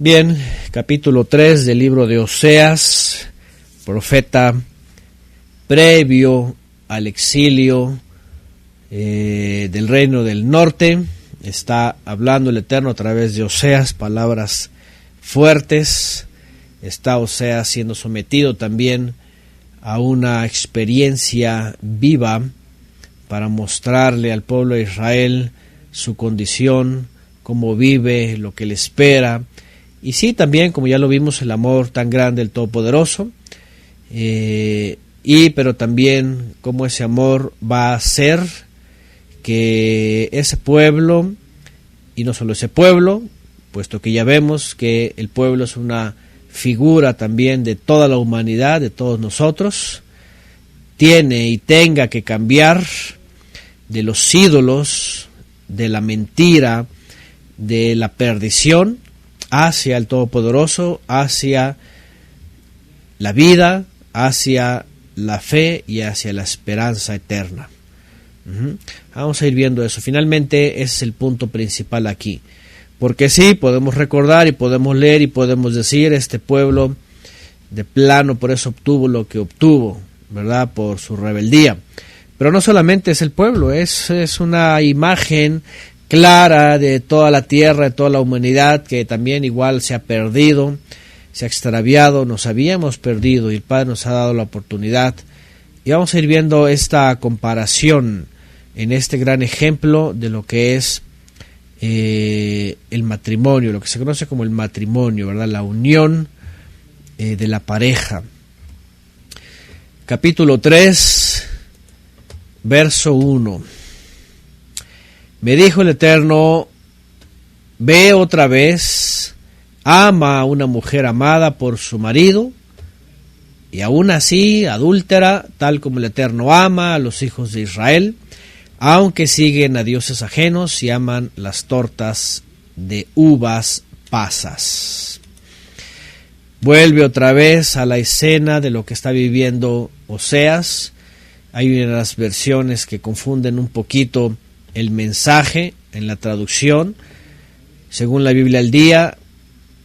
Bien, capítulo 3 del libro de Oseas, profeta previo al exilio del reino del norte. Está hablando el Eterno a través de Oseas, palabras fuertes. Está Oseas siendo sometido también a una experiencia viva para mostrarle al pueblo de Israel su condición, cómo vive, lo que le espera. Y sí, también, como ya lo vimos, el amor tan grande del Todopoderoso, pero también cómo ese amor va a hacer que ese pueblo, y no solo ese pueblo, puesto que ya vemos que el pueblo es una figura también de toda la humanidad, de todos nosotros, tiene y tenga que cambiar de los ídolos, de la mentira, de la perdición, hacia el Todopoderoso, hacia la vida, hacia la fe y hacia la esperanza eterna. Vamos a ir viendo eso. Finalmente, ese es el punto principal aquí. Porque sí, podemos recordar y podemos leer y podemos decir, este pueblo de plano por eso obtuvo lo que obtuvo, ¿verdad? Por su rebeldía. Pero no solamente es el pueblo, es una imagen clara de toda la tierra, de toda la humanidad, que también igual se ha perdido, se ha extraviado, nos habíamos perdido y el Padre nos ha dado la oportunidad. Y vamos a ir viendo esta comparación en este gran ejemplo de lo que es el matrimonio, lo que se conoce como el matrimonio, ¿verdad? La unión de la pareja. Capítulo 3, verso 1. Me dijo el Eterno, ve otra vez, ama a una mujer amada por su marido, y aún así adúltera, tal como el Eterno ama a los hijos de Israel, aunque siguen a dioses ajenos y aman las tortas de uvas pasas. Vuelve otra vez a la escena de lo que está viviendo Oseas. Hay unas versiones que confunden un poquito el mensaje en la traducción. Según la Biblia al día,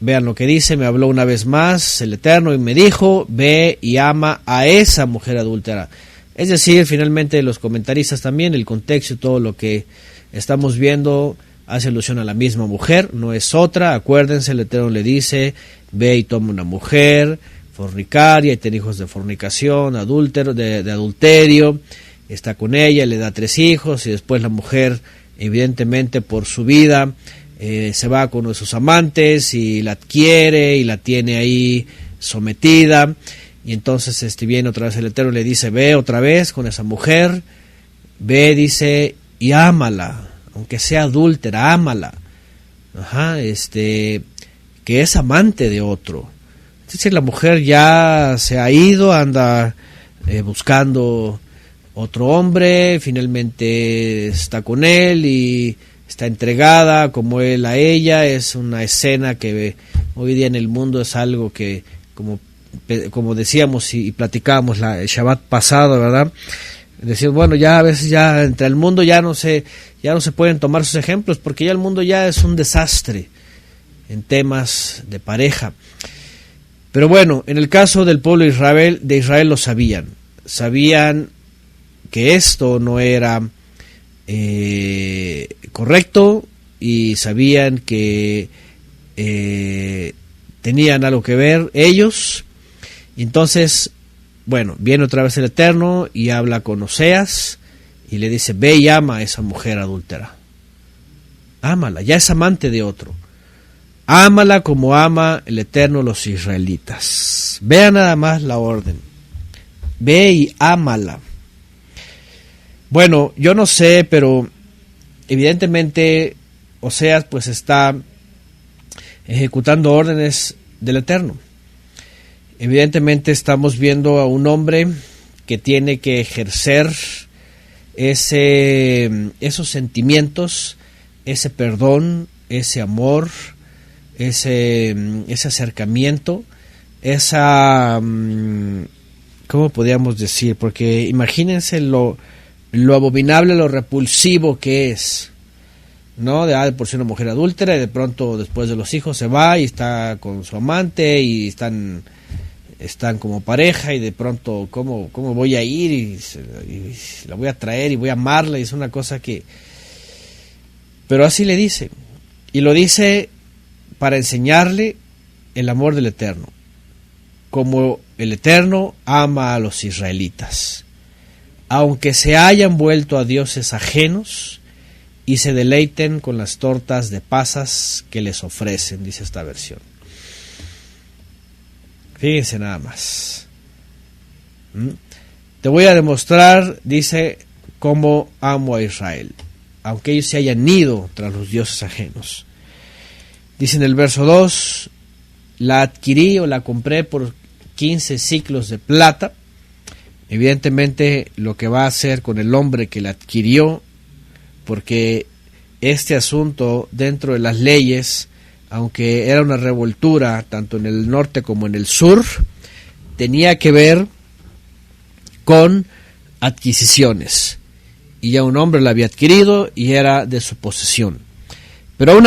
vean lo que dice: me habló una vez más el Eterno y me dijo, ve y ama a esa mujer adúltera. Es decir, finalmente los comentaristas también, el contexto y todo lo que estamos viendo hace alusión a la misma mujer, no es otra. Acuérdense, el Eterno le dice, ve y toma una mujer fornicaria y tiene hijos de fornicación, adúltero, de adulterio, está con ella, le da 3 hijos y después la mujer, evidentemente por su vida, se va con uno de sus amantes y la adquiere y la tiene ahí sometida. Y entonces viene otra vez el Eterno y le dice, ve otra vez con esa mujer, ve, dice, y ámala, aunque sea adúltera, ámala. Que es amante de otro. Es decir, la mujer ya se ha ido, anda buscando otro hombre, finalmente está con él y está entregada como él a ella. Es una escena que hoy día en el mundo es algo que, como decíamos y platicábamos el Shabbat pasado, ¿verdad? Decíamos, bueno, ya a veces ya entre el mundo ya no se pueden tomar sus ejemplos, porque ya el mundo ya es un desastre en temas de pareja. Pero bueno, en el caso del pueblo de Israel lo sabían que esto no era correcto, y sabían que tenían algo que ver ellos. Entonces, bueno, viene otra vez el Eterno y habla con Oseas y le dice, ve y ama a esa mujer adúltera. Ámala, ya es amante de otro. Ámala como ama el Eterno los israelitas. Vean nada más la orden. Ve y ámala. Bueno, yo no sé, pero evidentemente Oseas pues está ejecutando órdenes del Eterno. Evidentemente estamos viendo a un hombre que tiene que ejercer esos sentimientos, ese perdón, ese amor, ese acercamiento, ¿cómo podríamos decir? Porque imagínense lo abominable, lo repulsivo que es ¿no? De por si una mujer adúltera, y de pronto después de los hijos se va y está con su amante y están como pareja, y de pronto cómo voy a ir y la voy a traer y voy a amarla, y es una cosa que... Pero así le dice, y lo dice para enseñarle el amor del Eterno, como el Eterno ama a los israelitas, aunque se hayan vuelto a dioses ajenos y se deleiten con las tortas de pasas que les ofrecen, dice esta versión. Fíjense nada más. Te voy a demostrar, dice, cómo amo a Israel, aunque ellos se hayan ido tras los dioses ajenos. Dice en el verso 2, la adquirí o la compré por 15 siclos de plata. Evidentemente lo que va a hacer con el hombre que la adquirió, porque este asunto dentro de las leyes, aunque era una revoltura tanto en el norte como en el sur, tenía que ver con adquisiciones, y ya un hombre la había adquirido y era de su posesión. Pero aún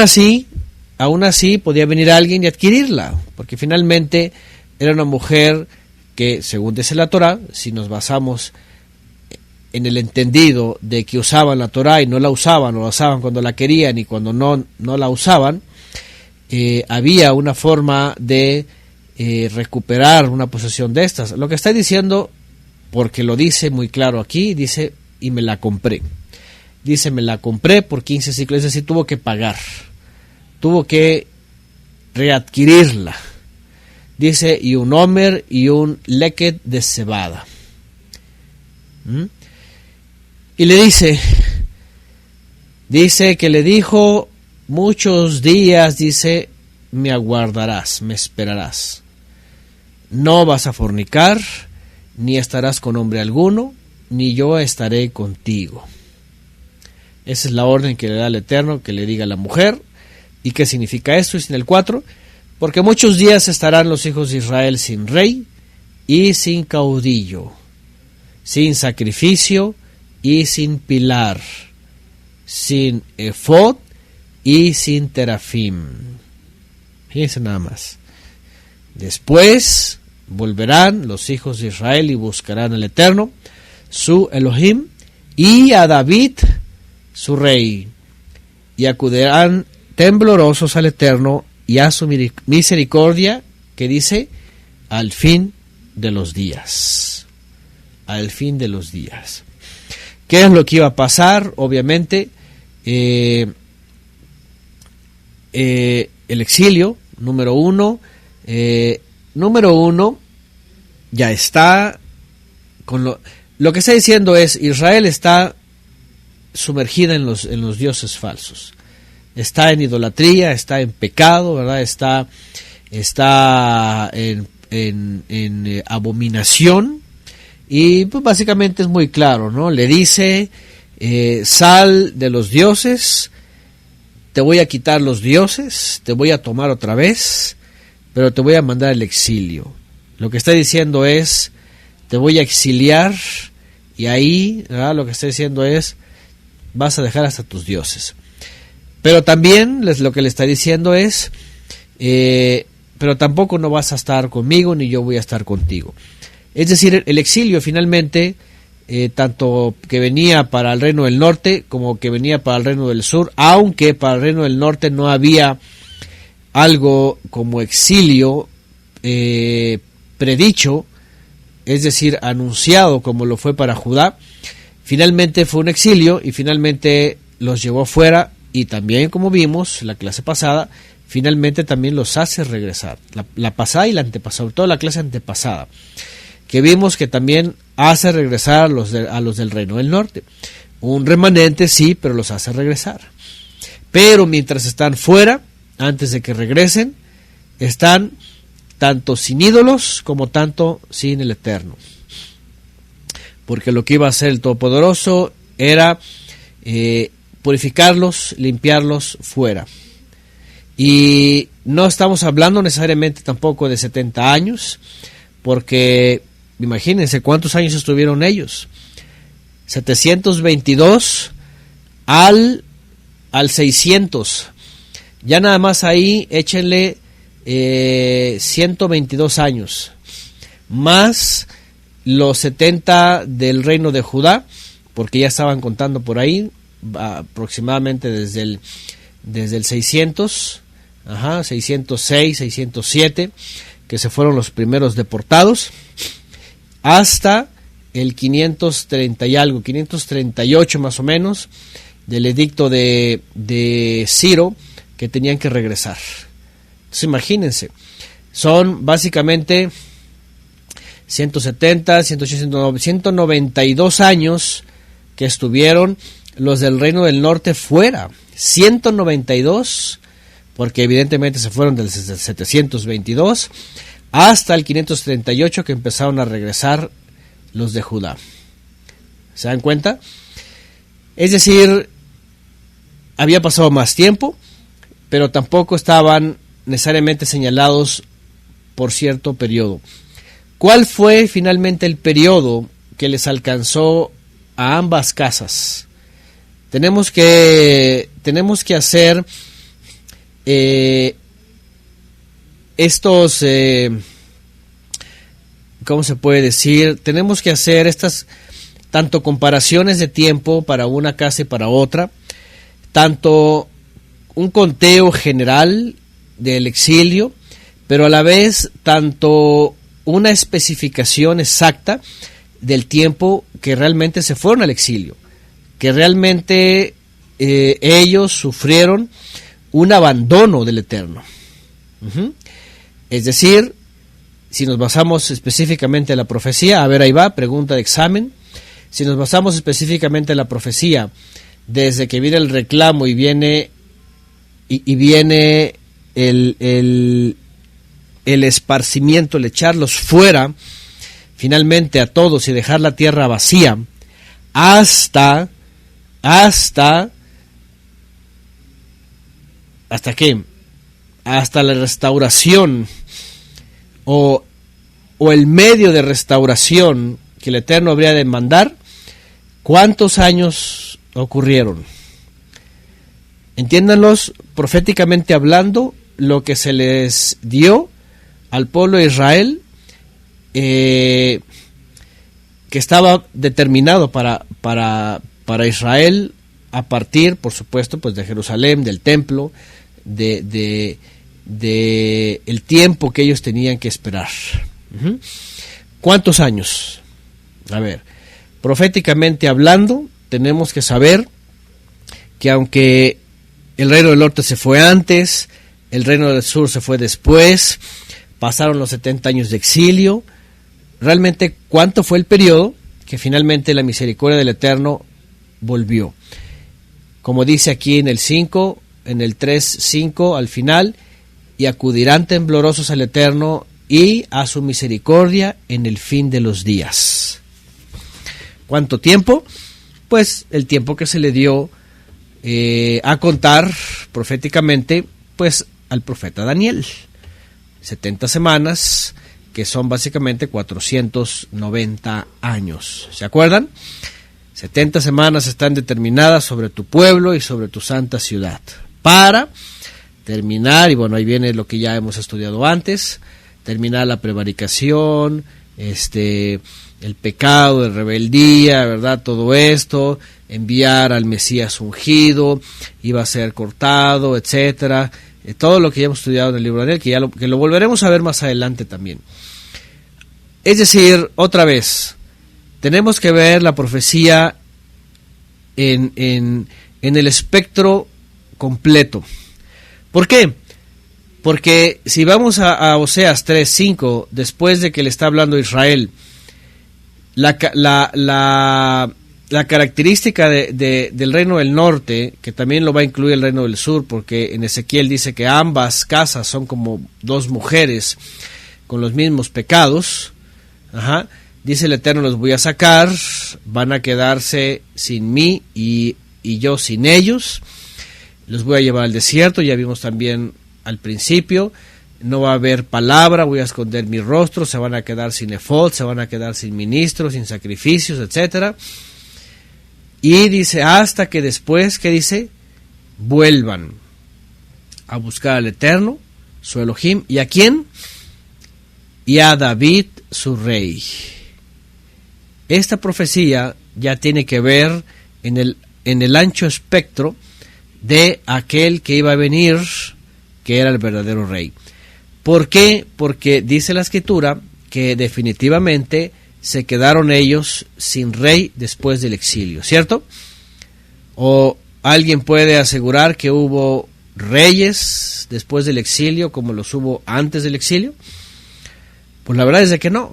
así podía venir alguien y adquirirla, porque finalmente era una mujer que, según dice la Torá, si nos basamos en el entendido de que usaban la Torá y no la usaban, o la usaban cuando la querían y cuando no la usaban, había una forma de recuperar una posesión de estas. Lo que está diciendo, porque lo dice muy claro aquí, dice, y me la compré. Dice, me la compré por 15 siclos, es decir, tuvo que pagar, tuvo que readquirirla. Dice, y un homer y un leket de cebada. Y le dice que le dijo, muchos días, dice, me aguardarás, me esperarás. No vas a fornicar, ni estarás con hombre alguno, ni yo estaré contigo. Esa es la orden que le da el Eterno, que le diga a la mujer. ¿Y qué significa esto? Es en el 4, porque muchos días estarán los hijos de Israel sin rey y sin caudillo, sin sacrificio y sin pilar, sin efod y sin terafim. Fíjense nada más. Después volverán los hijos de Israel y buscarán al Eterno, su Elohim, y a David, su rey, y acudirán temblorosos al Eterno y a su misericordia, que dice, al fin de los días. Al fin de los días. ¿Qué es lo que iba a pasar? Obviamente, el exilio, número uno, ya está, con lo que está diciendo es, Israel está sumergida en los dioses falsos, está en idolatría, está en pecado, ¿verdad? Está en abominación, y pues básicamente es muy claro, ¿no? Le dice, sal de los dioses, te voy a quitar los dioses, te voy a tomar otra vez, pero te voy a mandar al exilio. Lo que está diciendo es, te voy a exiliar, y ahí, ¿verdad? Lo que está diciendo es, vas a dejar hasta tus dioses. Pero también lo que le está diciendo es, pero tampoco no vas a estar conmigo, ni yo voy a estar contigo. Es decir, el exilio finalmente, tanto que venía para el reino del norte como que venía para el reino del sur, aunque para el reino del norte no había algo como exilio predicho, es decir, anunciado como lo fue para Judá. Finalmente fue un exilio y finalmente los llevó fuera, y también, como vimos la clase pasada, finalmente también los hace regresar. La pasada y la antepasada, sobre todo la clase antepasada, que vimos que también hace regresar a los del reino del norte. Un remanente sí, pero los hace regresar. Pero mientras están fuera, antes de que regresen, están tanto sin ídolos como tanto sin el Eterno. Porque lo que iba a hacer el Todopoderoso era purificarlos, limpiarlos fuera. Y no estamos hablando necesariamente tampoco de 70 años, porque imagínense cuántos años estuvieron ellos. 722 al al 600. Ya nada más ahí échenle 122 años, más los 70 del reino de Judá, porque ya estaban contando por ahí, aproximadamente desde el 600, 606, 607, que se fueron los primeros deportados, hasta el 530 y algo, 538 más o menos, del edicto de Ciro, que tenían que regresar. Entonces imagínense, son básicamente 170, 180, 192 años que estuvieron los del Reino del Norte fuera. 192, porque evidentemente se fueron desde el 722 hasta el 538, que empezaron a regresar los de Judá. ¿Se dan cuenta? Es decir, había pasado más tiempo, pero tampoco estaban necesariamente señalados por cierto periodo. ¿Cuál fue finalmente el periodo que les alcanzó a ambas casas? Tenemos que hacer estos, ¿cómo se puede decir? Tenemos que hacer estas tanto comparaciones de tiempo para una casa y para otra, tanto un conteo general del exilio, pero a la vez tanto una especificación exacta del tiempo que realmente se fueron al exilio, que realmente ellos sufrieron un abandono del Eterno. Es decir, si nos basamos específicamente en la profecía, a ver, ahí va, pregunta de examen, si nos basamos específicamente en la profecía, desde que viene el reclamo y viene el esparcimiento, el echarlos fuera finalmente a todos y dejar la tierra vacía, hasta qué, hasta la restauración o el medio de restauración que el Eterno habría de mandar. ¿Cuántos años ocurrieron? Entiéndanlos proféticamente hablando, lo que se les dio al pueblo de Israel, que estaba determinado para Israel a partir, por supuesto, pues de Jerusalén, del templo, de el tiempo que ellos tenían que esperar. ¿Cuántos años? A ver, proféticamente hablando, tenemos que saber que aunque el reino del norte se fue antes, el reino del sur se fue después, pasaron los 70 años de exilio, realmente cuánto fue el periodo que finalmente la misericordia del Eterno volvió. Como dice aquí en el 5, en el 3:5 al final, y acudirán temblorosos al Eterno y a su misericordia en el fin de los días. ¿Cuánto tiempo? Pues el tiempo que se le dio a contar proféticamente, pues al profeta Daniel. 70 semanas, que son básicamente 490 años. ¿Se acuerdan? 70 semanas están determinadas sobre tu pueblo y sobre tu santa ciudad. Para terminar, y bueno, ahí viene lo que ya hemos estudiado antes, terminar la prevaricación, el pecado de rebeldía, ¿verdad? Todo esto, enviar al Mesías ungido, iba a ser cortado, etcétera. Todo lo que ya hemos estudiado en el libro de Daniel, que lo volveremos a ver más adelante también. Es decir, otra vez, tenemos que ver la profecía en el espectro completo. ¿Por qué? Porque si vamos a Oseas 3:5, después de que le está hablando a Israel, la característica del reino del norte, que también lo va a incluir el reino del sur, porque en Ezequiel dice que ambas casas son como dos mujeres con los mismos pecados. Dice el Eterno, los voy a sacar, van a quedarse sin mí y yo sin ellos, los voy a llevar al desierto. Ya vimos también al principio, no va a haber palabra, voy a esconder mi rostro, se van a quedar sin efod, se van a quedar sin ministros, sin sacrificios, etcétera. Y dice, hasta que después, ¿qué dice? vuelvan a buscar al Eterno, su Elohim. ¿Y a quién? Y a David, su rey. Esta profecía ya tiene que ver en el ancho espectro de aquel que iba a venir, que era el verdadero rey. ¿Por qué? Porque dice la Escritura que definitivamente se quedaron ellos sin rey después del exilio, ¿cierto? ¿O alguien puede asegurar que hubo reyes después del exilio como los hubo antes del exilio? Pues la verdad es de que no.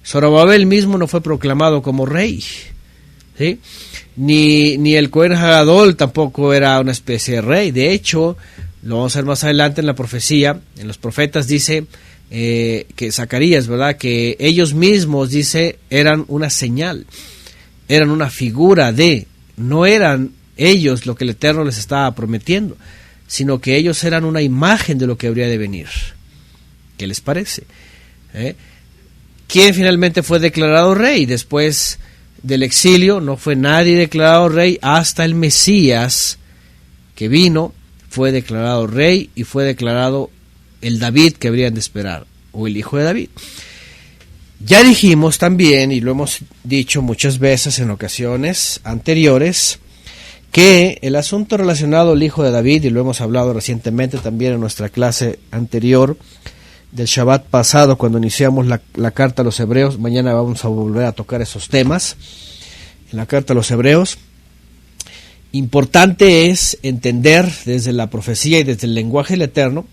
Zorobabel mismo no fue proclamado como rey, ¿sí? Ni el Cohen Hagadol tampoco era una especie de rey. De hecho, lo vamos a ver más adelante en la profecía, en los profetas dice que Zacarías, ¿verdad? Que ellos mismos, dice, eran una señal, eran una figura de, no eran ellos lo que el Eterno les estaba prometiendo, sino que ellos eran una imagen de lo que habría de venir. ¿Qué les parece? ¿Quién finalmente fue declarado rey después del exilio? No fue nadie declarado rey hasta el Mesías que vino, fue declarado rey y fue declarado el David que habrían de esperar, o el hijo de David. Ya dijimos también, y lo hemos dicho muchas veces en ocasiones anteriores, que el asunto relacionado al hijo de David, y lo hemos hablado recientemente también en nuestra clase anterior del Shabbat pasado, cuando iniciamos la carta a los Hebreos, mañana vamos a volver a tocar esos temas, en la carta a los Hebreos. Importante es entender desde la profecía y desde el lenguaje del Eterno,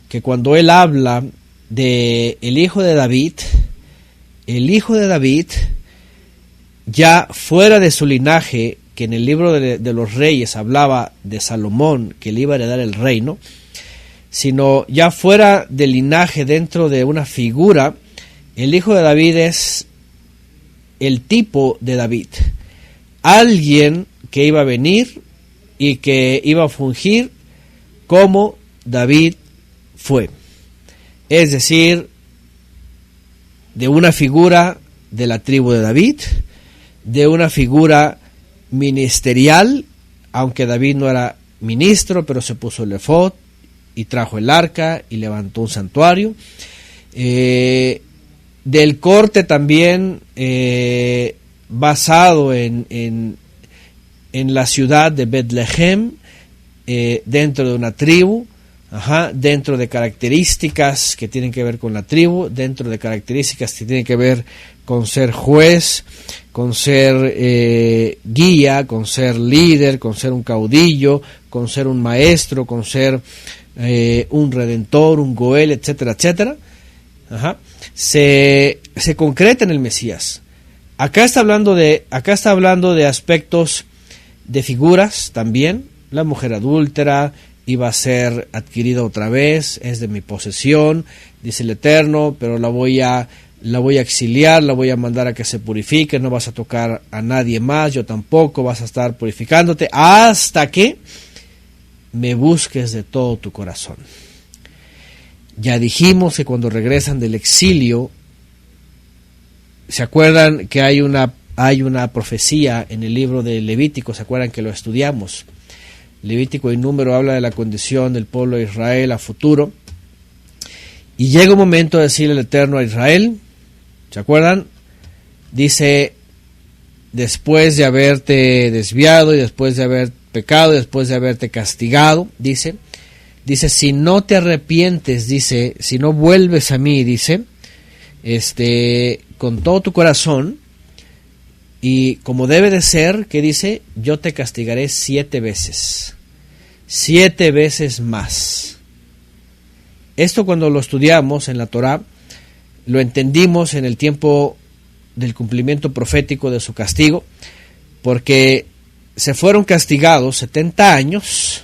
que cuando él habla de el hijo de David, ya fuera de su linaje, que en el libro de los reyes hablaba de Salomón, que le iba a heredar el reino, sino ya fuera del linaje dentro de una figura, el hijo de David es el tipo de David, alguien que iba a venir y que iba a fungir como David fue, es decir, de una figura de la tribu de David, de una figura ministerial, aunque David no era ministro, pero se puso el efod y trajo el arca y levantó un santuario, del corte también basado en la ciudad de Betlehem, dentro de una tribu, dentro de características que tienen que ver con la tribu, dentro de características que tienen que ver con ser juez, con ser guía, con ser líder, con ser un caudillo, con ser un maestro, con ser un redentor, un goel, etcétera, etcétera. Se concreta en el Mesías. Acá está hablando de aspectos de figuras también. La mujer adúltera iba a ser adquirida otra vez, es de mi posesión, dice el Eterno, pero la voy a exiliar, la voy a mandar a que se purifique, no vas a tocar a nadie más, yo tampoco, vas a estar purificándote hasta que me busques de todo tu corazón. Ya dijimos que cuando regresan del exilio, ¿se acuerdan que hay una profecía en el libro de Levítico? ¿Se acuerdan que lo estudiamos? Levítico y Número habla de la condición del pueblo de Israel a futuro. Y llega un momento de decirle el Eterno a Israel, ¿se acuerdan? Dice, después de haberte desviado y después de haber pecado y después de haberte castigado, dice, si no te arrepientes, dice, si no vuelves a mí, dice, con todo tu corazón, y como debe de ser, que dice, yo te castigaré 7 veces más. Esto cuando lo estudiamos en la Torá, lo entendimos en el tiempo del cumplimiento profético de su castigo, porque se fueron castigados 70 años,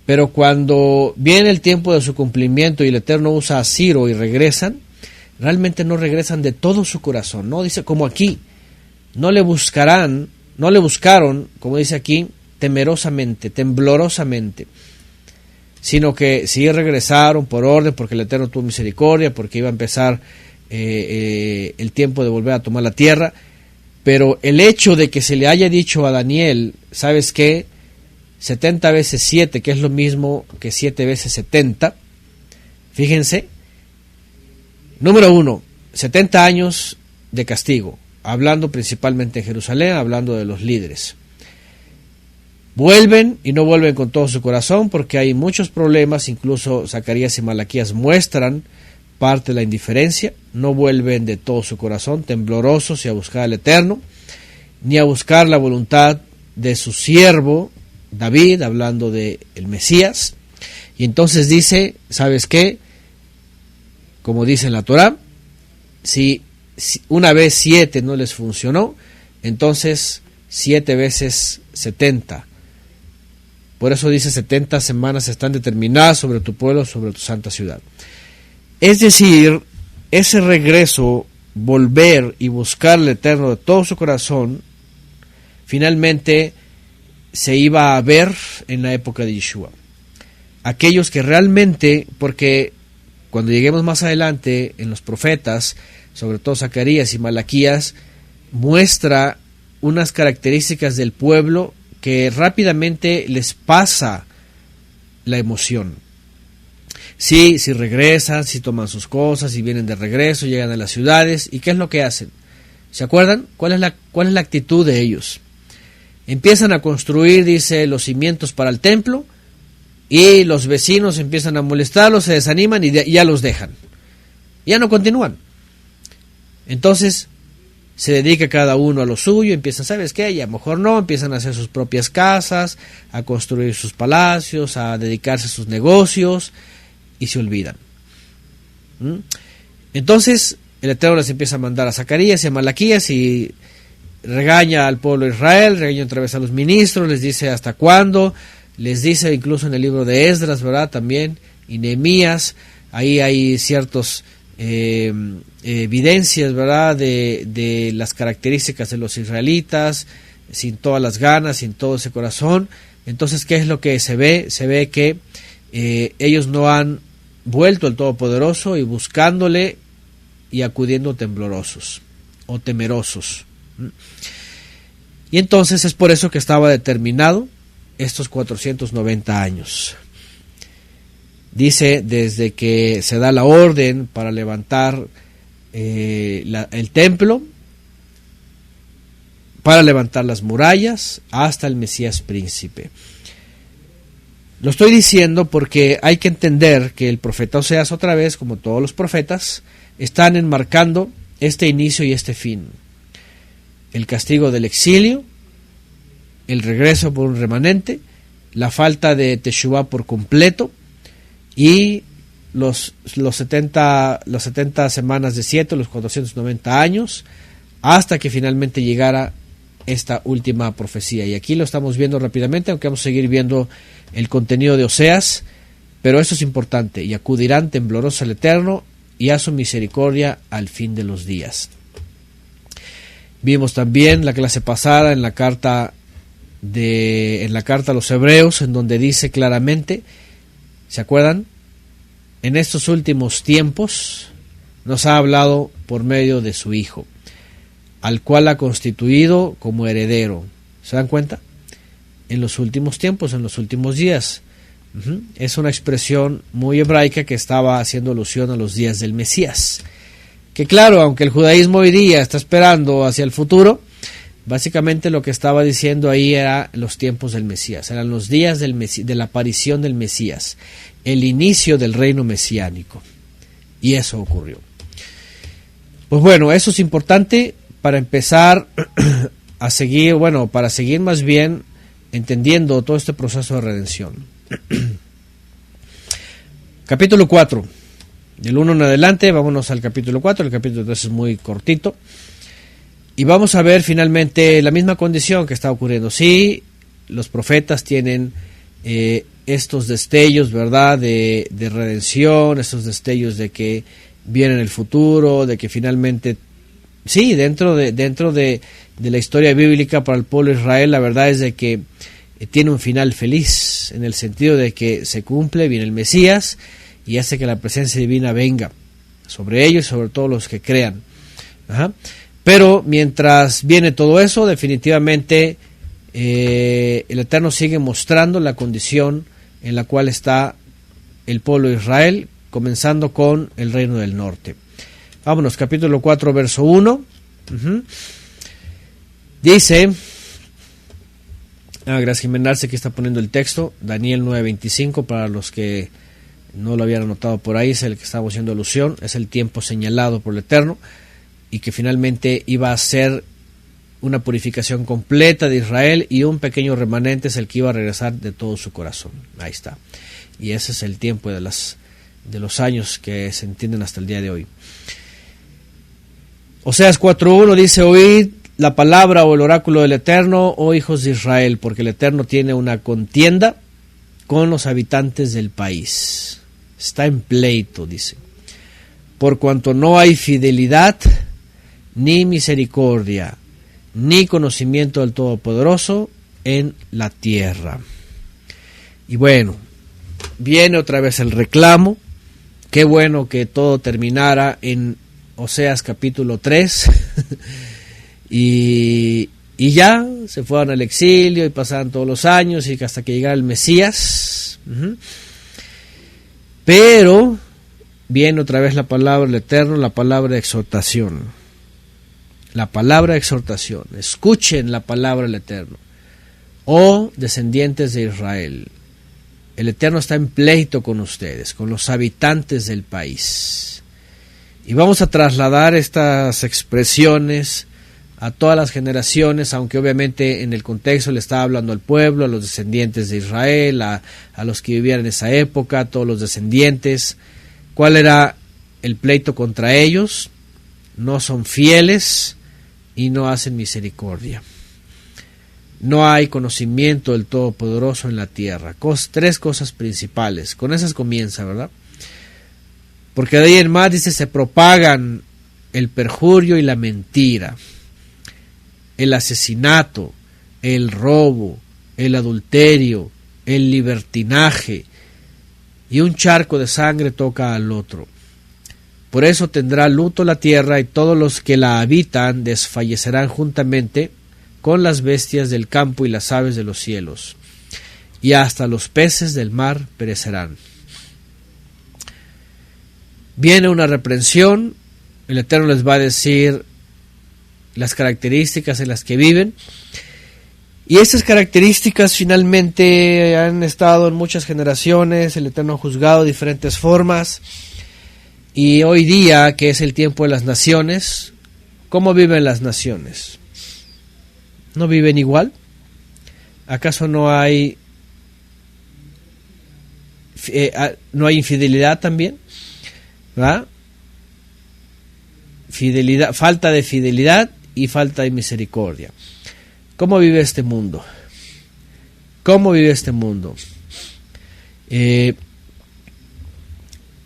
pero cuando viene el tiempo de su cumplimiento y el Eterno usa a Ciro y regresan, realmente no regresan de todo su corazón, no dice como aquí, no le buscaron, como dice aquí, temerosamente, temblorosamente, sino que sí regresaron por orden, porque el Eterno tuvo misericordia, porque iba a empezar el tiempo de volver a tomar la tierra. Pero el hecho de que se le haya dicho a Daniel, ¿sabes qué? 70 veces 7, que es lo mismo que 7 veces 70. Fíjense. Número 1, 70 años de castigo, hablando principalmente en Jerusalén, hablando de los líderes. Vuelven y no vuelven con todo su corazón porque hay muchos problemas, incluso Zacarías y Malaquías muestran parte de la indiferencia, no vuelven de todo su corazón, temblorosos y a buscar al Eterno, ni a buscar la voluntad de su siervo David, hablando de el Mesías. Y entonces dice, ¿sabes qué? Como dice en la Torá, si una vez 7 no les funcionó, entonces 7 veces 70. Por eso dice 70 semanas están determinadas sobre tu pueblo, sobre tu santa ciudad. Es decir, ese regreso, volver y buscar al Eterno de todo su corazón, finalmente se iba a ver en la época de Yeshua. Aquellos que realmente, porque cuando lleguemos más adelante en los profetas, sobre todo Zacarías y Malaquías, muestra unas características del pueblo que rápidamente les pasa la emoción. Sí, si regresan, si toman sus cosas, si vienen de regreso, llegan a las ciudades, ¿y qué es lo que hacen? ¿Se acuerdan? ¿Cuál es la actitud de ellos? Empiezan a construir, dice, los cimientos para el templo, y los vecinos empiezan a molestarlos, se desaniman y ya los dejan. Ya no continúan. Entonces se dedica cada uno a lo suyo, empiezan, ¿sabes qué? Y a lo mejor no, empiezan a hacer sus propias casas, a construir sus palacios, a dedicarse a sus negocios, y se olvidan. Entonces el Eterno les empieza a mandar a Zacarías y a Malaquías y regaña al pueblo de Israel, regaña otra vez a los ministros, les dice hasta cuándo, les dice incluso en el libro de Esdras, ¿verdad? También, y Nehemías, ahí hay ciertos evidencias, ¿verdad? De las características de los israelitas, sin todas las ganas, sin todo ese corazón. Entonces, ¿qué es lo que se ve? Se ve que ellos no han vuelto al Todopoderoso y buscándole y acudiendo temblorosos o temerosos. Y entonces es por eso que estaba determinado estos 490 años. Dice, desde que se da la orden para levantar el templo, para levantar las murallas, hasta el Mesías príncipe. Lo estoy diciendo porque hay que entender que el profeta Oseas, otra vez, como todos los profetas, están enmarcando este inicio y este fin. El castigo del exilio, el regreso por un remanente, la falta de Teshuvá por completo y los 70 semanas de 7, los 490 años, hasta que finalmente llegara esta última profecía. Y aquí lo estamos viendo rápidamente, aunque vamos a seguir viendo el contenido de Oseas, pero eso es importante: y acudirán temblorosos al Eterno y a su misericordia al fin de los días. Vimos también la clase pasada en la carta a los Hebreos, en donde dice claramente, ¿se acuerdan? En estos últimos tiempos nos ha hablado por medio de su Hijo, al cual ha constituido como heredero. ¿Se dan cuenta? En los últimos tiempos, en los últimos días. Es una expresión muy hebraica que estaba haciendo alusión a los días del Mesías. Que claro, aunque el judaísmo hoy día está esperando hacia el futuro, básicamente lo que estaba diciendo ahí era los tiempos del Mesías, eran los días de la aparición del Mesías, el inicio del reino mesiánico. Y eso ocurrió. Pues bueno, eso es importante para empezar a seguir, para seguir más bien entendiendo todo este proceso de redención. Capítulo 4. Del 1 en adelante, vámonos al capítulo 4. El capítulo 3 es muy cortito. Y vamos a ver finalmente la misma condición que está ocurriendo. Sí, los profetas tienen estos destellos, ¿verdad?, de redención, estos destellos de que viene en el futuro, de que finalmente, sí, dentro de la historia bíblica para el pueblo de Israel, la verdad es de que tiene un final feliz, en el sentido de que se cumple, viene el Mesías y hace que la presencia divina venga sobre ellos y sobre todos los que crean. Pero mientras viene todo eso, definitivamente el Eterno sigue mostrando la condición en la cual está el pueblo de Israel, comenzando con el reino del norte. Vámonos, capítulo 4, verso 1. Dice, gracias Jiménez, aquí está poniendo el texto, Daniel 9:25, para los que no lo habían anotado por ahí, es el que estamos haciendo alusión, es el tiempo señalado por el Eterno, y que finalmente iba a ser una purificación completa de Israel, y un pequeño remanente es el que iba a regresar de todo su corazón. Ahí está. Y ese es el tiempo de los años que se entienden hasta el día de hoy. Oseas 4:1 dice, oíd la palabra o el oráculo del Eterno, oh hijos de Israel, porque el Eterno tiene una contienda con los habitantes del país. Está en pleito, dice. Por cuanto no hay fidelidad, ni misericordia, ni conocimiento del Todopoderoso en la tierra. Y bueno, viene otra vez el reclamo. Qué bueno que todo terminara en Oseas capítulo 3. y ya se fueron al exilio y pasaron todos los años y hasta que llegara el Mesías. Pero viene otra vez la palabra del Eterno, la palabra de exhortación. La palabra de exhortación. Escuchen la palabra del Eterno. Oh descendientes de Israel, el Eterno está en pleito con ustedes, con los habitantes del país. Y vamos a trasladar estas expresiones a todas las generaciones, aunque obviamente en el contexto le está hablando al pueblo, a los descendientes de Israel, a los que vivían en esa época, a todos los descendientes. ¿Cuál era el pleito contra ellos? No son fieles y no hacen misericordia. No hay conocimiento del Todopoderoso en la tierra. Tres cosas principales. Con esas comienza, ¿verdad? Porque de ahí en más dice, se propagan el perjurio y la mentira, el asesinato, el robo, el adulterio, el libertinaje, y un charco de sangre toca al otro. Por eso tendrá luto la tierra, y todos los que la habitan desfallecerán juntamente con las bestias del campo y las aves de los cielos, y hasta los peces del mar perecerán. Viene una reprensión, el Eterno les va a decir las características en las que viven, y estas características finalmente han estado en muchas generaciones. El Eterno ha juzgado de diferentes formas, y hoy día, que es el tiempo de las naciones, ¿cómo viven las naciones? ¿No viven igual? ¿Acaso no hay infidelidad también? ¿verdad? Fidelidad, falta de fidelidad y falta de misericordia. ¿Cómo vive este mundo? ¿Cómo vive este mundo? En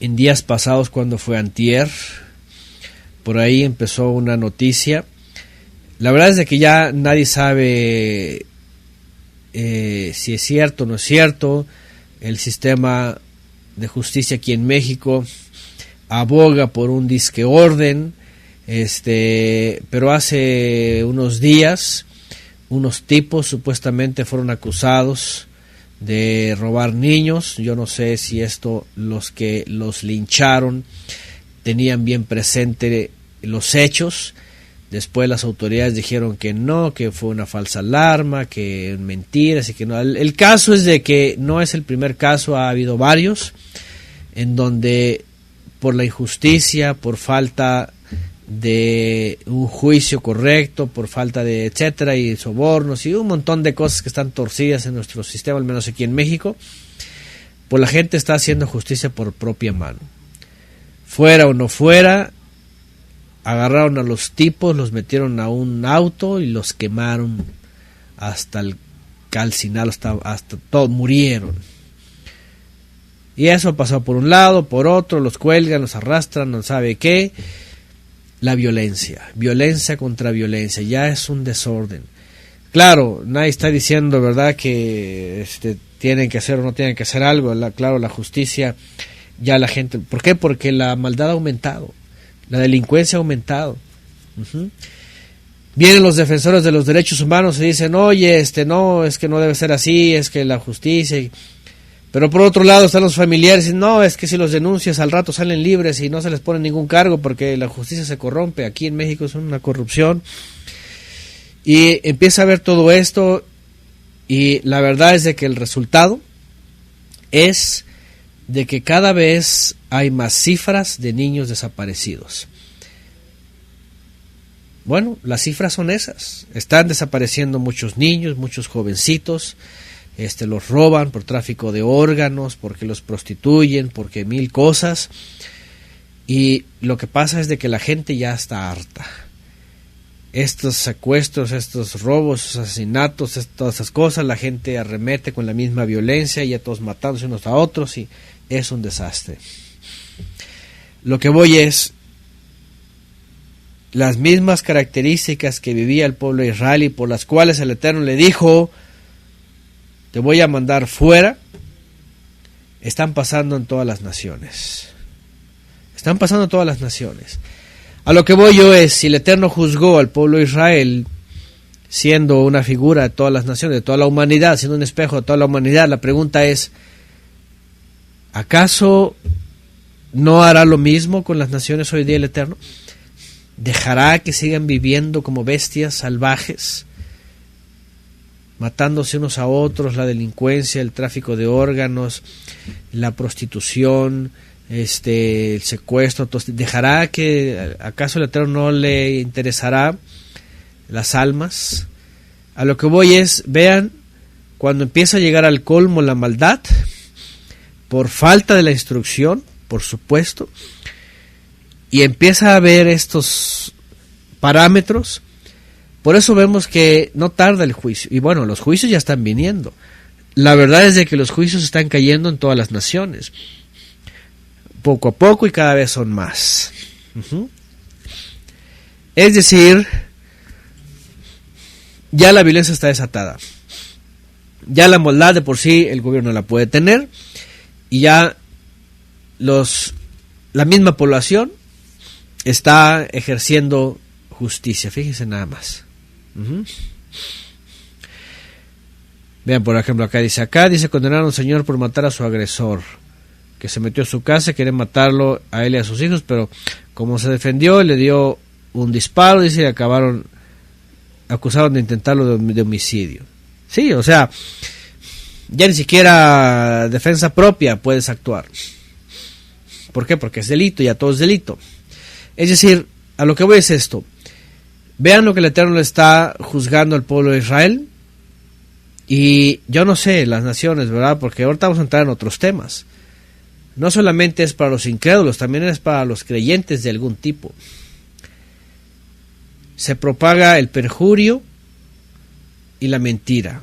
días pasados, cuando fue antier, por ahí empezó una noticia. La verdad es de que ya nadie sabe si es cierto o no es cierto. El sistema de justicia aquí en México aboga por un disque orden, pero hace unos días unos tipos supuestamente fueron acusados de robar niños. Yo no sé si los que los lincharon tenían bien presente los hechos. Después las autoridades dijeron que no, que fue una falsa alarma, que mentiras y que no. El caso es de que no es el primer caso, ha habido varios en donde por la injusticia, por falta de un juicio correcto, por falta de etcétera, y sobornos y un montón de cosas que están torcidas en nuestro sistema, al menos aquí en México, pues la gente está haciendo justicia por propia mano. Fuera o no fuera, agarraron a los tipos, los metieron a un auto y los quemaron hasta el calcinar, hasta todos murieron. Y eso pasó por un lado, por otro, los cuelgan, los arrastran, no sabe qué. La violencia contra violencia, ya es un desorden. Claro, nadie está diciendo, ¿verdad?, que tienen que hacer o no tienen que hacer algo. Claro, la justicia, ya la gente... ¿Por qué? Porque la maldad ha aumentado, la delincuencia ha aumentado. Vienen los defensores de los derechos humanos y dicen, oye, no, es que no debe ser así, es que la justicia... Pero por otro lado están los familiares y dicen, no, es que si los denuncias al rato salen libres y no se les pone ningún cargo porque la justicia se corrompe. Aquí en México es una corrupción. Y empieza a ver todo esto y la verdad es de que el resultado es de que cada vez hay más cifras de niños desaparecidos. Bueno, las cifras son esas. Están desapareciendo muchos niños, muchos jovencitos. Los roban por tráfico de órganos, porque los prostituyen, porque mil cosas. Y lo que pasa es de que la gente ya está harta. Estos secuestros, estos robos, asesinatos, todas esas cosas, la gente arremete con la misma violencia, ya todos matándose unos a otros y es un desastre. Lo que voy es las mismas características que vivía el pueblo de Israel y por las cuales el Eterno le dijo, te voy a mandar fuera, están pasando en todas las naciones. Están pasando en todas las naciones. A lo que voy yo es, si el Eterno juzgó al pueblo de Israel, siendo una figura de todas las naciones, de toda la humanidad, siendo un espejo de toda la humanidad, la pregunta es, ¿acaso no hará lo mismo con las naciones hoy día el Eterno? ¿Dejará que sigan viviendo como bestias salvajes, matándose unos a otros, la delincuencia, el tráfico de órganos, la prostitución, el secuestro? ¿Dejará que acaso el Eterno no le interesará las almas? A lo que voy es, vean, cuando empieza a llegar al colmo la maldad, por falta de la instrucción, por supuesto, y empieza a haber estos parámetros. Por eso vemos que no tarda el juicio. Y bueno, los juicios ya están viniendo. La verdad es de que los juicios están cayendo en todas las naciones. Poco a poco y cada vez son más. Es decir, ya la violencia está desatada. Ya la maldad de por sí el gobierno la puede tener. Y ya la misma población está ejerciendo justicia. Fíjense nada más. Vean, por ejemplo, acá dice condenaron a un señor por matar a su agresor, que se metió a su casa y quería matarlo a él y a sus hijos, pero como se defendió, le dio un disparo, dice, y acusaron de intentarlo de homicidio. Sí, o sea, ya ni siquiera defensa propia puedes actuar. ¿Por qué? Porque es delito, ya todo es delito. Es decir, a lo que voy es esto. Vean lo que el Eterno le está juzgando al pueblo de Israel. Y yo no sé, las naciones, ¿verdad? Porque ahorita vamos a entrar en otros temas. No solamente es para los incrédulos, también es para los creyentes de algún tipo. Se propaga el perjurio y la mentira.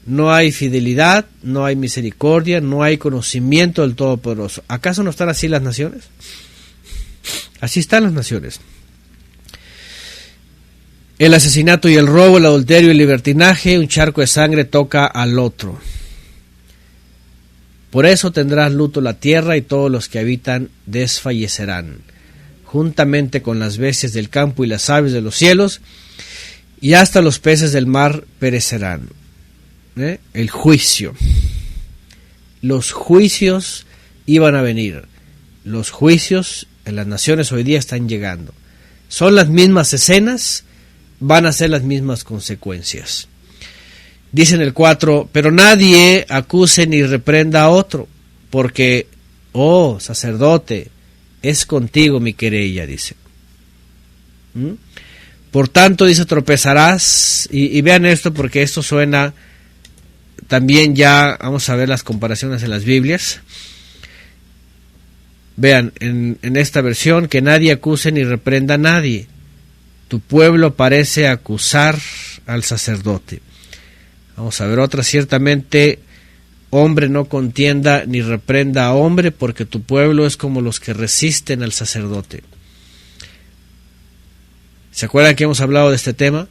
No hay fidelidad, no hay misericordia, no hay conocimiento del Todopoderoso. ¿Acaso no están así las naciones? Así están las naciones. El asesinato y el robo, el adulterio y el libertinaje, un charco de sangre toca al otro. Por eso tendrá luto la tierra y todos los que habitan desfallecerán, juntamente con las bestias del campo y las aves de los cielos, y hasta los peces del mar perecerán. El juicio. Los juicios iban a venir. Los juicios en las naciones hoy día están llegando. Son las mismas escenas, van a ser las mismas consecuencias. Dice en el 4, pero nadie acuse ni reprenda a otro, porque, oh sacerdote, es contigo mi querella, dice. Por tanto, dice, tropezarás, y vean esto porque esto suena, también ya vamos a ver las comparaciones en las Biblias. Vean, en esta versión, que nadie acuse ni reprenda a nadie. Tu pueblo parece acusar al sacerdote. Vamos a ver otra, ciertamente, hombre no contienda ni reprenda a hombre, porque tu pueblo es como los que resisten al sacerdote. ¿Se acuerdan que hemos hablado de este tema?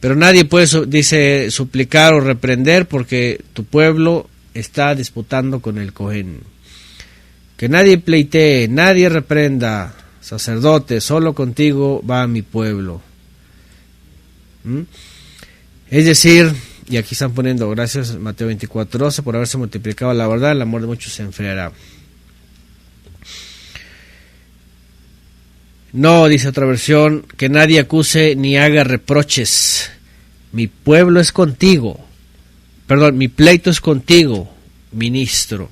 Pero nadie puede, dice, suplicar o reprender, porque tu pueblo está disputando con el Cohen. Que nadie pleitee, nadie reprenda, sacerdote, solo contigo va mi pueblo. Es decir, y aquí están poniendo, gracias Mateo 24:12, por haberse multiplicado la verdad, el amor de muchos se enfriará. No, dice otra versión, que nadie acuse ni haga reproches. Mi pueblo es contigo. Perdón, mi pleito es contigo, ministro.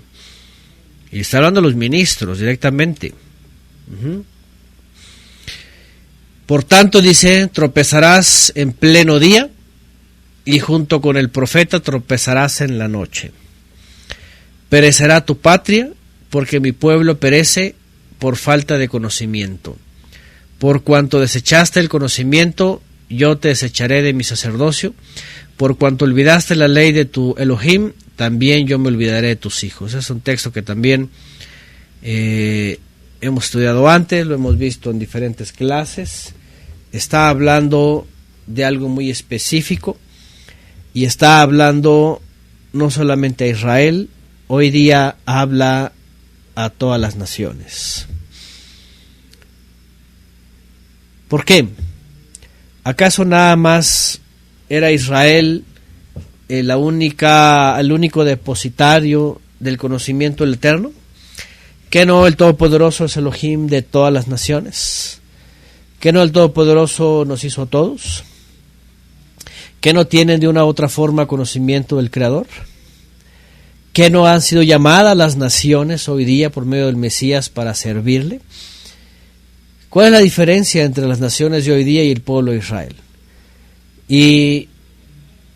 Y está hablando de los ministros directamente. Por tanto, dice, tropezarás en pleno día y junto con el profeta tropezarás en la noche. Perecerá tu patria, porque mi pueblo perece por falta de conocimiento. Por cuanto desechaste el conocimiento, yo te desecharé de mi sacerdocio. Por cuanto olvidaste la ley de tu Elohim, también yo me olvidaré de tus hijos. Es un texto que también hemos estudiado antes, lo hemos visto en diferentes clases. Está hablando de algo muy específico y está hablando no solamente a Israel, hoy día habla a todas las naciones. ¿Por qué? ¿Acaso nada más era Israel el único depositario del conocimiento del Eterno? ¿Que no el Todopoderoso es Elohim de todas las naciones? ¿Que no el Todopoderoso nos hizo a todos? ¿Que no tienen de una u otra forma conocimiento del Creador? ¿Que no han sido llamadas las naciones hoy día por medio del Mesías para servirle? ¿Cuál es la diferencia entre las naciones de hoy día y el pueblo de Israel? Y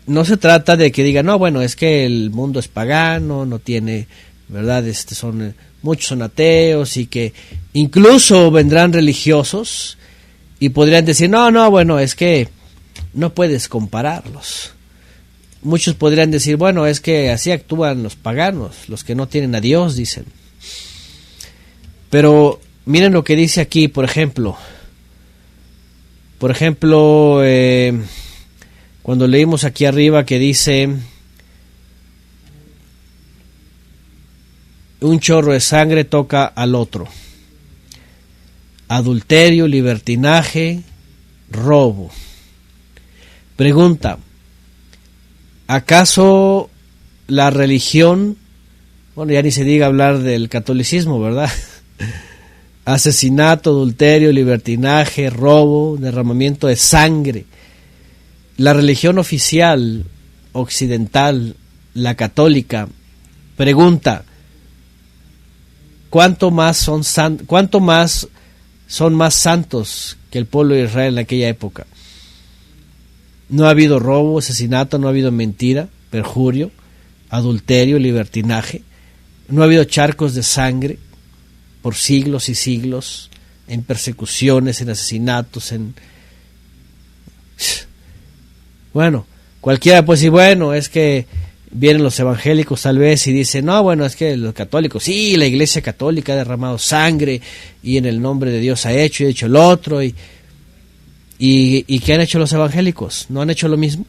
no se trata de que digan, no, bueno, es que el mundo es pagano, no tiene, ¿verdad? Muchos son ateos y que incluso vendrán religiosos y podrían decir, no, bueno, es que no puedes compararlos. Muchos podrían decir, bueno, es que así actúan los paganos, los que no tienen a Dios, dicen. Pero miren lo que dice aquí, por ejemplo, cuando leímos aquí arriba que dice, un chorro de sangre toca al otro. Adulterio, libertinaje, robo. Pregunta, ¿acaso la religión, bueno, ya ni se diga hablar del catolicismo, ¿verdad? Asesinato, adulterio, libertinaje, robo, derramamiento de sangre. La religión oficial occidental, la católica, pregunta, ¿cuánto más son más santos que el pueblo de Israel en aquella época? No ha habido robo, asesinato, no ha habido mentira, perjurio, adulterio, libertinaje, no ha habido charcos de sangre por siglos y siglos, en persecuciones, en asesinatos, Bueno, cualquiera puede decir, bueno, es que vienen los evangélicos tal vez y dicen, no, bueno, es que los católicos, sí, la iglesia católica ha derramado sangre y en el nombre de Dios ha hecho el otro, ¿y qué han hecho los evangélicos? ¿No han hecho lo mismo?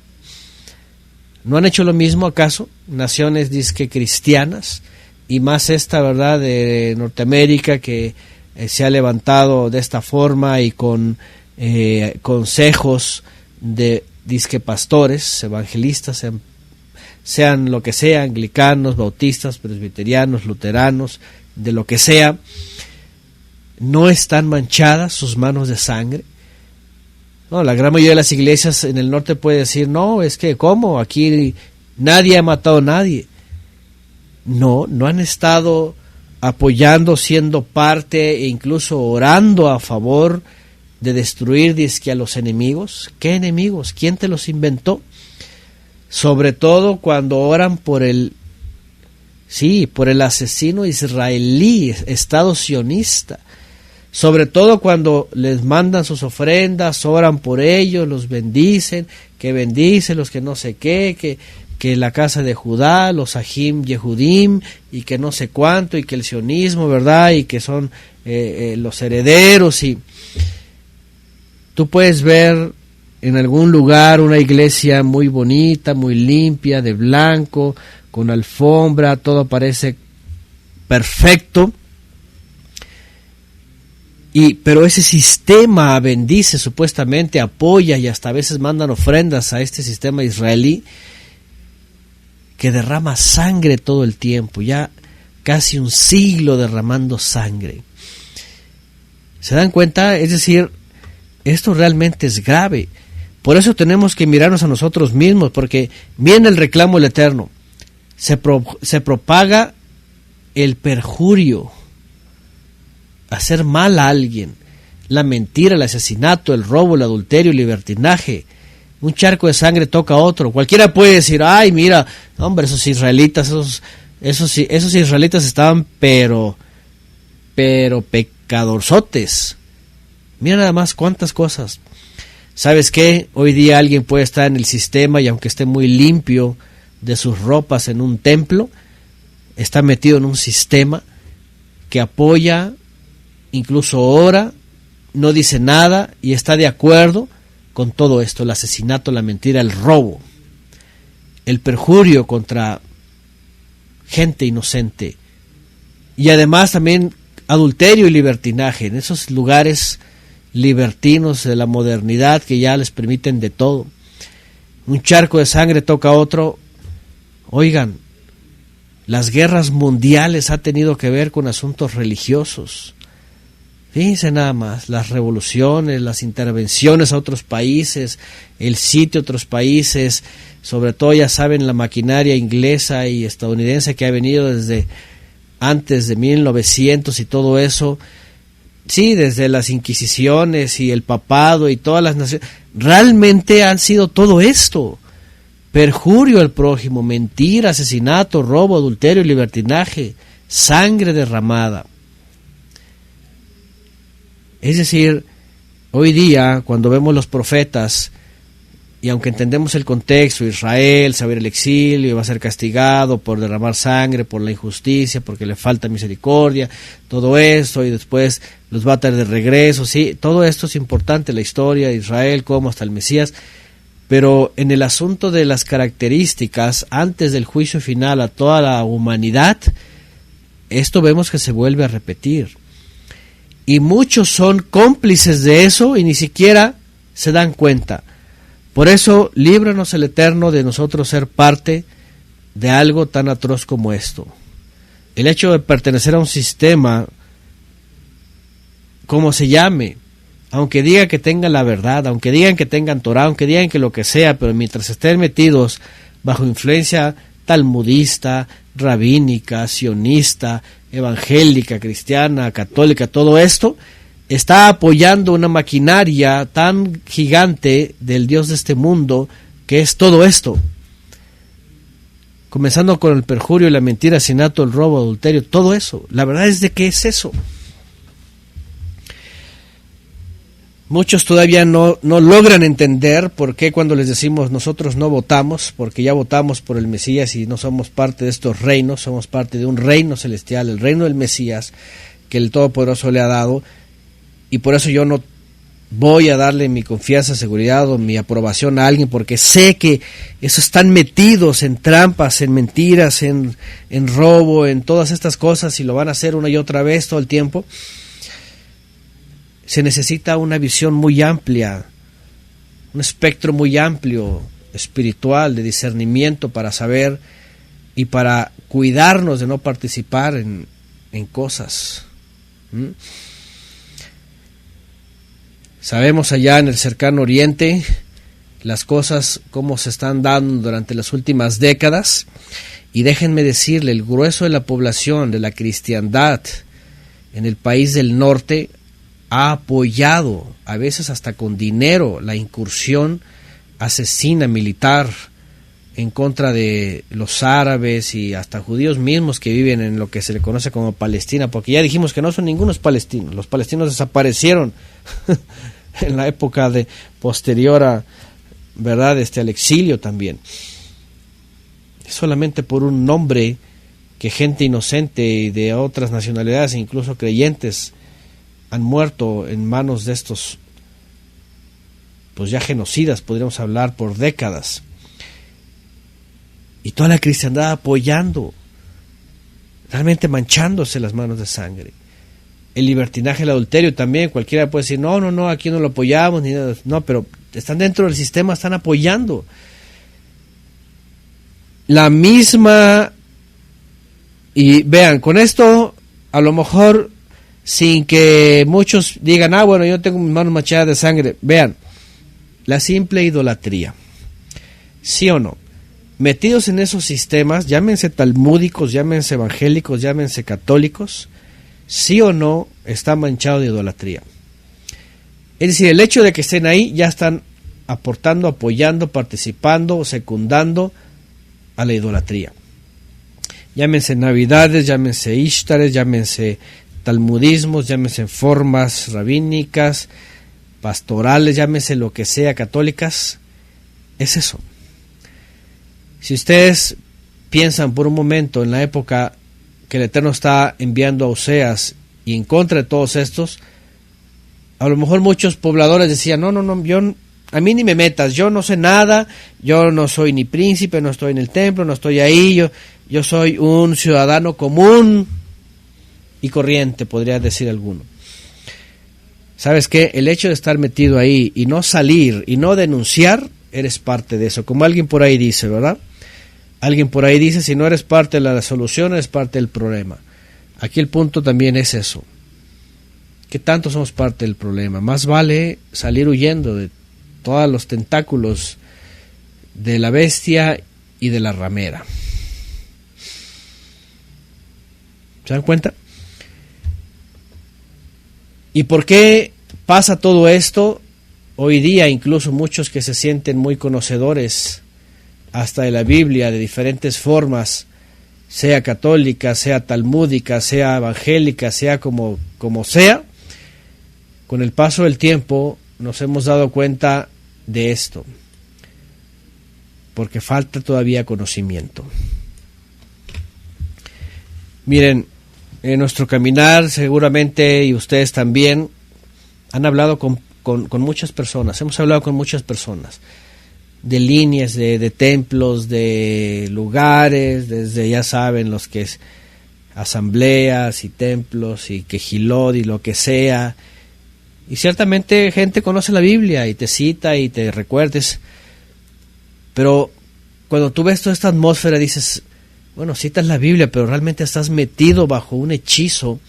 ¿No han hecho lo mismo acaso? Naciones disque cristianas, y más esta, ¿verdad?, de Norteamérica que se ha levantado de esta forma y con consejos de disque pastores, evangelistas, sean lo que sea, anglicanos, bautistas, presbiterianos, luteranos, de lo que sea, ¿no están manchadas sus manos de sangre? No, la gran mayoría de las iglesias en el norte puede decir, no, es que ¿cómo? Aquí nadie ha matado a nadie. No han estado apoyando, siendo parte e incluso orando a favor de destruir dizque a los enemigos. ¿Qué enemigos? ¿Quién te los inventó? Sobre todo cuando oran por el asesino israelí, Estado sionista. Sobre todo cuando les mandan sus ofrendas, oran por ellos, los bendicen, que bendicen los que no sé qué, que la casa de Judá, los Ahim Yehudim, y que no sé cuánto, y que el sionismo, ¿verdad? Y que son los herederos. Y tú puedes ver en algún lugar una iglesia muy bonita, muy limpia, de blanco, con alfombra, todo parece perfecto. Pero ese sistema bendice, supuestamente apoya y hasta a veces mandan ofrendas a este sistema israelí que derrama sangre todo el tiempo, ya casi un siglo derramando sangre. ¿Se dan cuenta? Es decir, esto realmente es grave. Por eso tenemos que mirarnos a nosotros mismos, porque viene el reclamo del Eterno. Se propaga el perjurio, hacer mal a alguien, la mentira, el asesinato, el robo, el adulterio, el libertinaje. Un charco de sangre toca a otro. Cualquiera puede decir, ay, mira, hombre, esos israelitas, esos israelitas estaban pero pecadorzotes. Mira nada más cuántas cosas. ¿Sabes qué? Hoy día alguien puede estar en el sistema y aunque esté muy limpio de sus ropas en un templo, está metido en un sistema que apoya, incluso ora, no dice nada y está de acuerdo con todo esto: el asesinato, la mentira, el robo, el perjurio contra gente inocente, y además también adulterio y libertinaje en esos lugares libertinos de la modernidad que ya les permiten de todo. Un charco de sangre toca a otro. Oigan, las guerras mundiales han tenido que ver con asuntos religiosos. Fíjense nada más, las revoluciones, las intervenciones a otros países, el sitio a otros países, sobre todo ya saben la maquinaria inglesa y estadounidense que ha venido desde antes de 1900 y todo eso. Sí, desde las inquisiciones y el papado y todas las naciones, realmente han sido todo esto: perjurio al prójimo, mentira, asesinato, robo, adulterio, libertinaje, sangre derramada. Es decir, hoy día cuando vemos los profetas, y aunque entendemos el contexto, Israel se va a ir al exilio y va a ser castigado por derramar sangre, por la injusticia, porque le falta misericordia, todo esto, y después los va a traer de regreso, sí, todo esto es importante, la historia de Israel, como hasta el Mesías, pero en el asunto de las características, antes del juicio final a toda la humanidad, esto vemos que se vuelve a repetir. Y muchos son cómplices de eso y ni siquiera se dan cuenta. Por eso, líbranos el Eterno de nosotros ser parte de algo tan atroz como esto. El hecho de pertenecer a un sistema, como se llame, aunque digan que tengan la verdad, aunque digan que tengan Torah, aunque digan que lo que sea, pero mientras estén metidos bajo influencia talmudista, rabínica, sionista, evangélica, cristiana, católica, todo esto está apoyando una maquinaria tan gigante del Dios de este mundo, que es todo esto, comenzando con el perjurio, la mentira, asesinato, el robo, adulterio, todo eso. La verdad es de que es eso. Muchos todavía no logran entender por qué cuando les decimos nosotros no votamos, porque ya votamos por el Mesías y no somos parte de estos reinos, somos parte de un reino celestial, el reino del Mesías, que el Todopoderoso le ha dado, y por eso yo no voy a darle mi confianza, seguridad o mi aprobación a alguien, porque sé que esos están metidos en trampas, en mentiras, en robo, en todas estas cosas, y lo van a hacer una y otra vez todo el tiempo. Se necesita una visión muy amplia, un espectro muy amplio, espiritual, de discernimiento para saber y para cuidarnos de no participar en cosas. Sabemos allá en el cercano oriente las cosas cómo se están dando durante las últimas décadas, y déjenme decirle, el grueso de la población de la cristiandad en el país del norte ha apoyado, a veces hasta con dinero, la incursión asesina militar en contra de los árabes y hasta judíos mismos que viven en lo que se le conoce como Palestina, porque ya dijimos que no son ningunos palestinos, los palestinos desaparecieron en la época posterior a, ¿verdad?, al exilio también. Solamente por un nombre que gente inocente y de otras nacionalidades, incluso creyentes, han muerto en manos de estos, pues ya genocidas, podríamos hablar, por décadas. Y toda la cristiandad apoyando, realmente manchándose las manos de sangre. el libertinaje, el adulterio también. Cualquiera puede decir, no, aquí no lo apoyamos, ni nada. No, pero están dentro del sistema, están apoyando. La misma, y vean, con esto, a lo mejor, sin que muchos digan, bueno, yo tengo mis manos manchadas de sangre. Vean, la simple idolatría. ¿Sí o no? Metidos en esos sistemas, llámense talmúdicos, llámense evangélicos, llámense católicos, sí o no está manchado de idolatría. Es decir, el hecho de que estén ahí ya están aportando, apoyando, participando, secundando a la idolatría. Llámense navidades, llámense ishtares, llámense talmudismos, llámense formas rabínicas, pastorales, llámense lo que sea, católicas. Es eso. Si ustedes piensan por un momento en la época que el Eterno está enviando a Oseas y en contra de todos estos, a lo mejor muchos pobladores decían, no, a mí ni me metas, yo no sé nada, yo no soy ni príncipe, no estoy en el templo, no estoy ahí, yo soy un ciudadano común y corriente, podría decir alguno. ¿Sabes qué? El hecho de estar metido ahí y no salir y no denunciar, eres parte de eso, como alguien por ahí dice, ¿verdad? Alguien por ahí dice, si no eres parte de la solución, eres parte del problema. Aquí el punto también es eso. ¿Qué tanto somos parte del problema? Más vale salir huyendo de todos los tentáculos de la bestia y de la ramera. ¿Se dan cuenta? ¿Y por qué pasa todo esto? Hoy día incluso muchos que se sienten muy conocedores hasta de la Biblia, de diferentes formas, sea católica, sea talmúdica, sea evangélica, sea como sea, con el paso del tiempo nos hemos dado cuenta de esto, porque falta todavía conocimiento. Miren, en nuestro caminar seguramente, y ustedes también, han hablado con muchas personas, hemos hablado con muchas personas, de líneas, de templos, de lugares, desde, ya saben, los que es asambleas y templos y quejilot y lo que sea. Y ciertamente gente conoce la Biblia y te cita y te recuerdes, pero cuando tú ves toda esta atmósfera dices, bueno, citas la Biblia, pero realmente estás metido bajo un hechizo,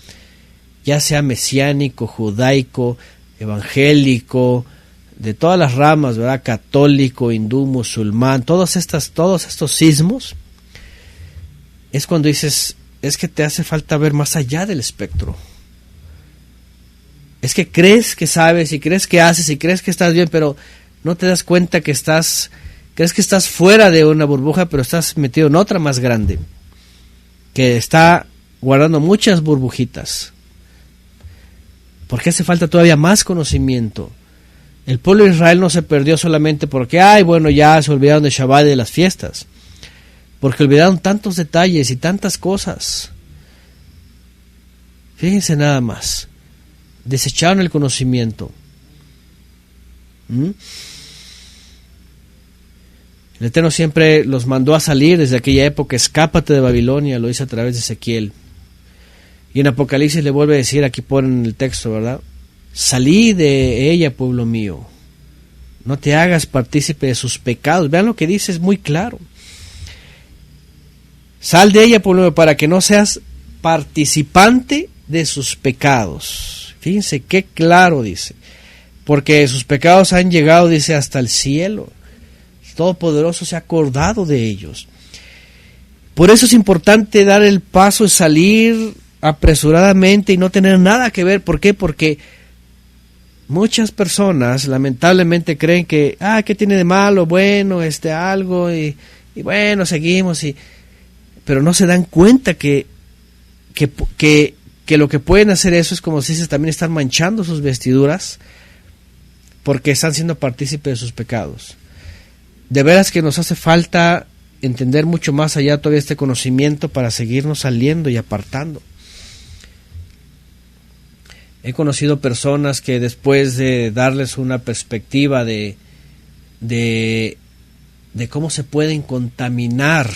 ya sea mesiánico, judaico, evangélico, de todas las ramas, ¿verdad? Católico, hindú, musulmán, todos estos sismos, es cuando dices, es que te hace falta ver más allá del espectro. Es que crees que sabes y crees que haces y crees que estás bien, pero no te das cuenta que crees que estás fuera de una burbuja, pero estás metido en otra más grande, que está guardando muchas burbujitas. Porque hace falta todavía más conocimiento. El pueblo de Israel no se perdió solamente porque, ya se olvidaron de Shabbat y de las fiestas. Porque olvidaron tantos detalles y tantas cosas. Fíjense nada más. Desecharon el conocimiento. El Eterno siempre los mandó a salir desde aquella época. Escápate de Babilonia, lo dice a través de Ezequiel. Y en Apocalipsis le vuelve a decir, aquí ponen el texto, ¿verdad? Salí de ella, pueblo mío. No te hagas partícipe de sus pecados. Vean lo que dice, es muy claro. Sal de ella, pueblo mío, para que no seas participante de sus pecados. Fíjense qué claro dice. Porque sus pecados han llegado, dice, hasta el cielo. El Todopoderoso se ha acordado de ellos. Por eso es importante dar el paso y salir apresuradamente y no tener nada que ver. ¿Por qué? Porque muchas personas lamentablemente creen que, ¿qué tiene de malo? Bueno, algo, y bueno, seguimos, pero no se dan cuenta que lo que pueden hacer eso es, como se dice, también están manchando sus vestiduras porque están siendo partícipes de sus pecados. De veras que nos hace falta entender mucho más allá todavía este conocimiento para seguirnos saliendo y apartando. He conocido personas que después de darles una perspectiva de cómo se pueden contaminar.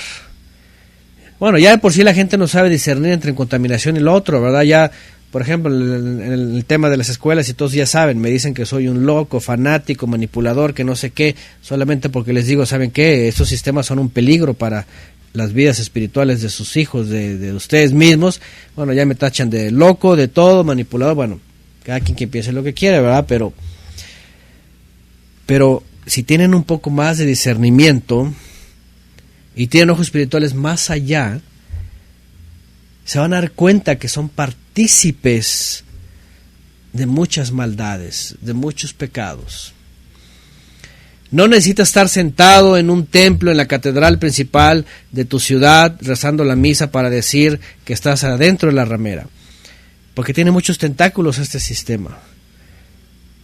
Bueno, ya de por sí la gente no sabe discernir entre contaminación y lo otro, ¿verdad? Ya por ejemplo, en el tema de las escuelas, y todos ya saben, me dicen que soy un loco, fanático, manipulador, que no sé qué, solamente porque les digo, ¿saben qué? Estos sistemas son un peligro para las vidas espirituales de sus hijos, de ustedes mismos. Bueno, ya me tachan de loco, de todo, manipulador. Bueno, cada quien que piense lo que quiere, ¿verdad? Pero si tienen un poco más de discernimiento y tienen ojos espirituales más allá, se van a dar cuenta que son partícipes de muchas maldades, de muchos pecados. No necesitas estar sentado en un templo, en la catedral principal de tu ciudad, rezando la misa para decir que estás adentro de la ramera, porque tiene muchos tentáculos este sistema.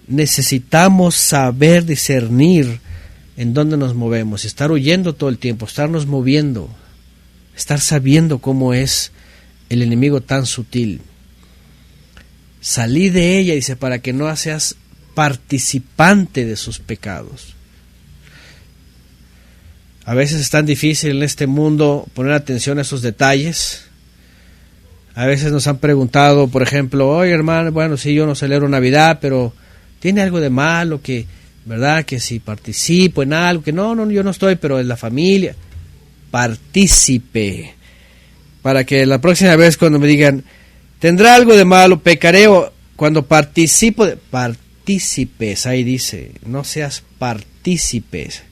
Necesitamos saber discernir en dónde nos movemos, estar huyendo todo el tiempo, estarnos moviendo, estar sabiendo cómo es el enemigo tan sutil. Salí de ella, dice, para que no seas participante de sus pecados. A veces es tan difícil en este mundo poner atención a esos detalles. A veces nos han preguntado, por ejemplo, oye hermano, bueno, sí, yo no celebro Navidad, pero ¿tiene algo de malo que, verdad, que si participo en algo? Que no, yo no estoy, pero en la familia. Partícipe. Para que la próxima vez cuando me digan, ¿tendrá algo de malo? Pecaré, o cuando participo, partícipes, ahí dice, no seas partícipes.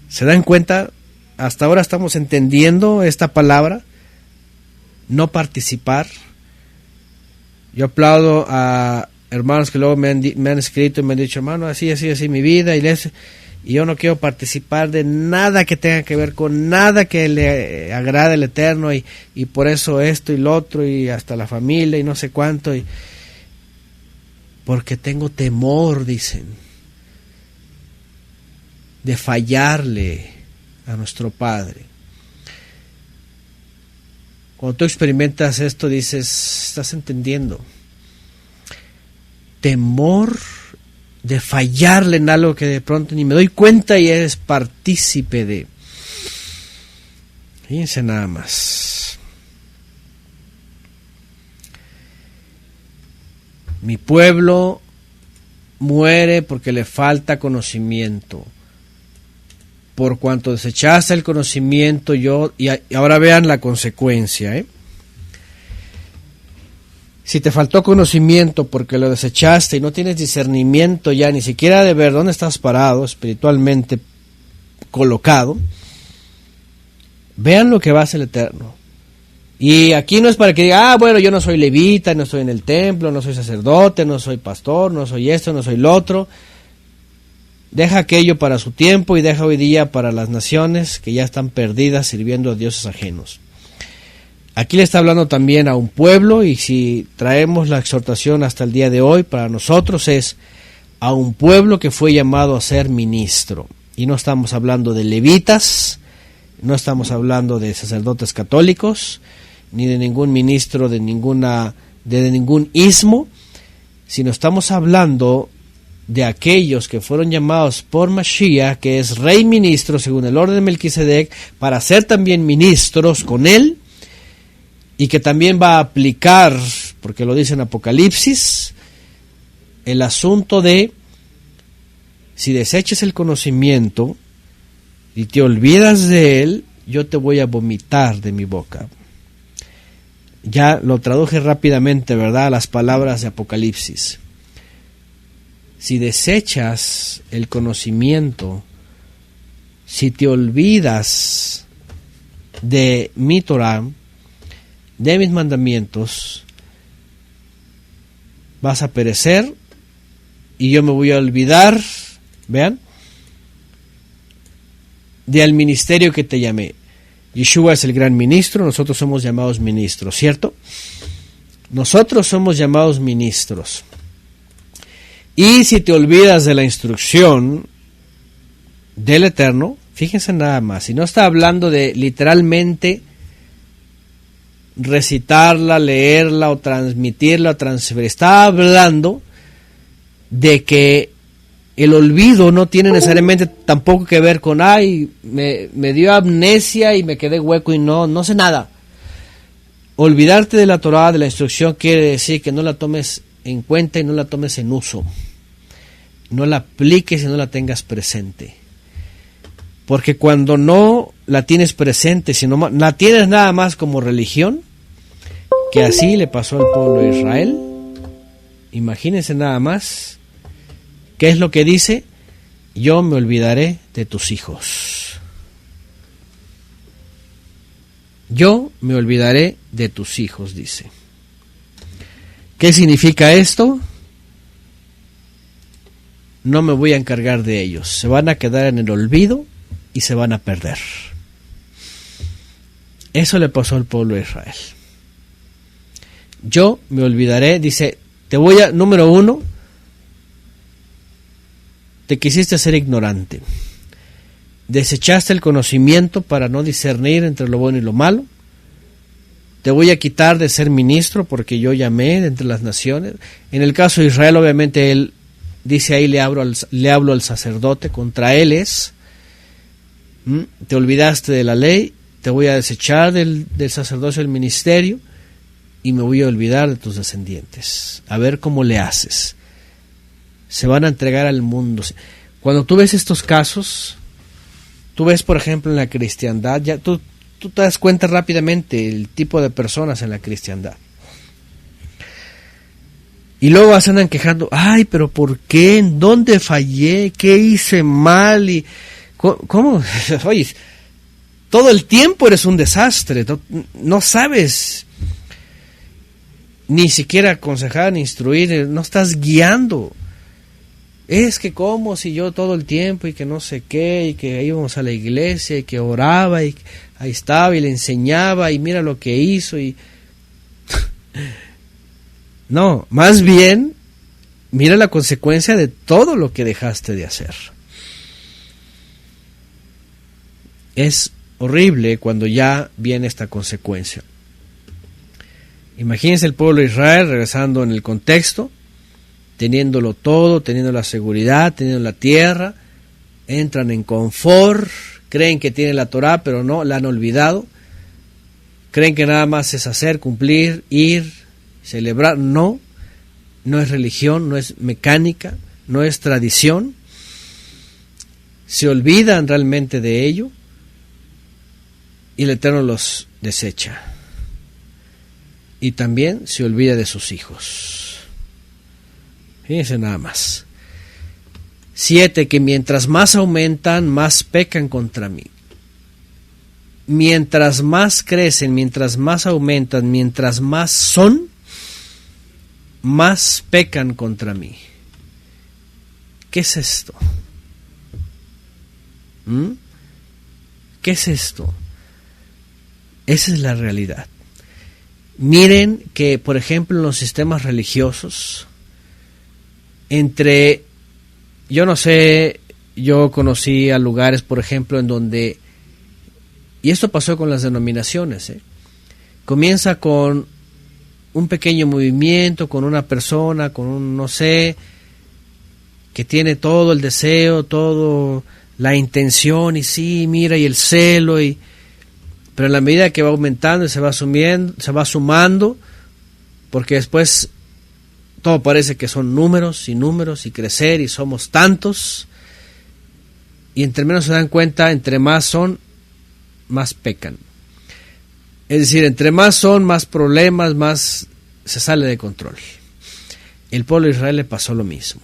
¿Se dan cuenta? Hasta ahora estamos entendiendo esta palabra, no participar. Yo aplaudo a hermanos que luego me han escrito y me han dicho, hermano, así mi vida, y yo no quiero participar de nada que tenga que ver con nada que le agrade al Eterno, y por eso esto y lo otro, y hasta la familia y no sé cuánto, porque tengo temor, dicen, de fallarle a nuestro Padre. Cuando tú experimentas esto, dices, estás entendiendo. Temor de fallarle en algo que de pronto ni me doy cuenta y eres partícipe de. Fíjense nada más. Mi pueblo muere porque le falta conocimiento. Por cuanto desechaste el conocimiento, y ahora vean la consecuencia, Si te faltó conocimiento porque lo desechaste y no tienes discernimiento ya ni siquiera de ver dónde estás parado, espiritualmente colocado, vean lo que va a hacer el Eterno. Y aquí no es para que diga, bueno, yo no soy levita, no estoy en el templo, no soy sacerdote, no soy pastor, no soy esto, no soy lo otro. Deja aquello para su tiempo y deja hoy día para las naciones que ya están perdidas sirviendo a dioses ajenos. Aquí le está hablando también a un pueblo, y si traemos la exhortación hasta el día de hoy, para nosotros es a un pueblo que fue llamado a ser ministro. Y no estamos hablando de levitas, no estamos hablando de sacerdotes católicos, ni de ningún ministro de ningún ismo, sino estamos hablando de aquellos que fueron llamados por Mashiach, que es rey ministro según el orden de Melquisedec, para ser también ministros con él, y que también va a aplicar, porque lo dice en Apocalipsis, el asunto de si deseches el conocimiento y te olvidas de él, yo te voy a vomitar de mi boca. Ya lo traduje rápidamente, ¿verdad?, las palabras de Apocalipsis. Si desechas el conocimiento, si te olvidas de mi Torah, de mis mandamientos, vas a perecer y yo me voy a olvidar, vean, del ministerio que te llamé. Yeshua es el gran ministro, nosotros somos llamados ministros, ¿cierto? Nosotros somos llamados ministros. Y si te olvidas de la instrucción del Eterno, fíjense nada más, y no está hablando de literalmente recitarla, leerla o transmitirla o transferir, está hablando de que el olvido no tiene necesariamente tampoco que ver con, me dio amnesia y me quedé hueco y no sé nada. olvidarte de la Torá, de la instrucción, quiere decir que no la tomes en cuenta y no la tomes en uso. No la apliques y no la tengas presente. Porque cuando no la tienes presente, sino la tienes nada más como religión, que así le pasó al pueblo de Israel. Imagínense nada más. ¿Qué es lo que dice? Yo me olvidaré de tus hijos. Yo me olvidaré de tus hijos, dice. ¿Qué significa esto? No me voy a encargar de ellos. Se van a quedar en el olvido y se van a perder. Eso le pasó al pueblo de Israel. Yo me olvidaré, dice, número 1, te quisiste ser ignorante. Desechaste el conocimiento para no discernir entre lo bueno y lo malo. Te voy a quitar de ser ministro porque yo llamé de entre las naciones. En el caso de Israel, obviamente, él dice ahí, le hablo al sacerdote, contra él es. Te olvidaste de la ley, te voy a desechar del sacerdocio del ministerio y me voy a olvidar de tus descendientes. A ver cómo le haces. Se van a entregar al mundo. Cuando tú ves estos casos, tú ves, por ejemplo, en la cristiandad, ya tú te das cuenta rápidamente el tipo de personas en la cristiandad. Y luego se andan quejando, ay, pero ¿por qué? ¿En dónde fallé? ¿Qué hice mal? Y ¿cómo? Oye, todo el tiempo eres un desastre, no sabes ni siquiera aconsejar ni instruir, no estás guiando. Es que como si yo todo el tiempo y que no sé qué, y que íbamos a la iglesia y que oraba y ahí estaba y le enseñaba y mira lo que hizo y no, más bien mira la consecuencia de todo lo que dejaste de hacer. Es horrible cuando ya viene esta consecuencia. Imagínense el pueblo de Israel, regresando en el contexto, teniéndolo todo, teniendo la seguridad, teniendo la tierra, entran en confort, creen que tienen la Torá, pero no, la han olvidado, creen que nada más es hacer, cumplir, ir, celebrar. No es religión, no es mecánica, no es tradición. Se olvidan realmente de ello y el Eterno los desecha. Y también se olvida de sus hijos. Fíjense nada más. 7, que mientras más aumentan, más pecan contra mí. Mientras más crecen, mientras más aumentan, mientras más son, más pecan contra mí. ¿Qué es esto? ¿Qué es esto? Esa es la realidad. Miren que, por ejemplo, en los sistemas religiosos, yo no sé, yo conocí a lugares, por ejemplo, en donde, y esto pasó con las denominaciones, comienza con un pequeño movimiento, con una persona, con un, no sé, que tiene todo el deseo, todo la intención, y sí, mira, y el celo, pero en la medida que va aumentando y se va sumando, porque después todo parece que son números y crecer y somos tantos, y entre menos se dan cuenta, entre más son, más pecan. Es decir, entre más son, más problemas, más se sale de control. El pueblo de Israel le pasó lo mismo.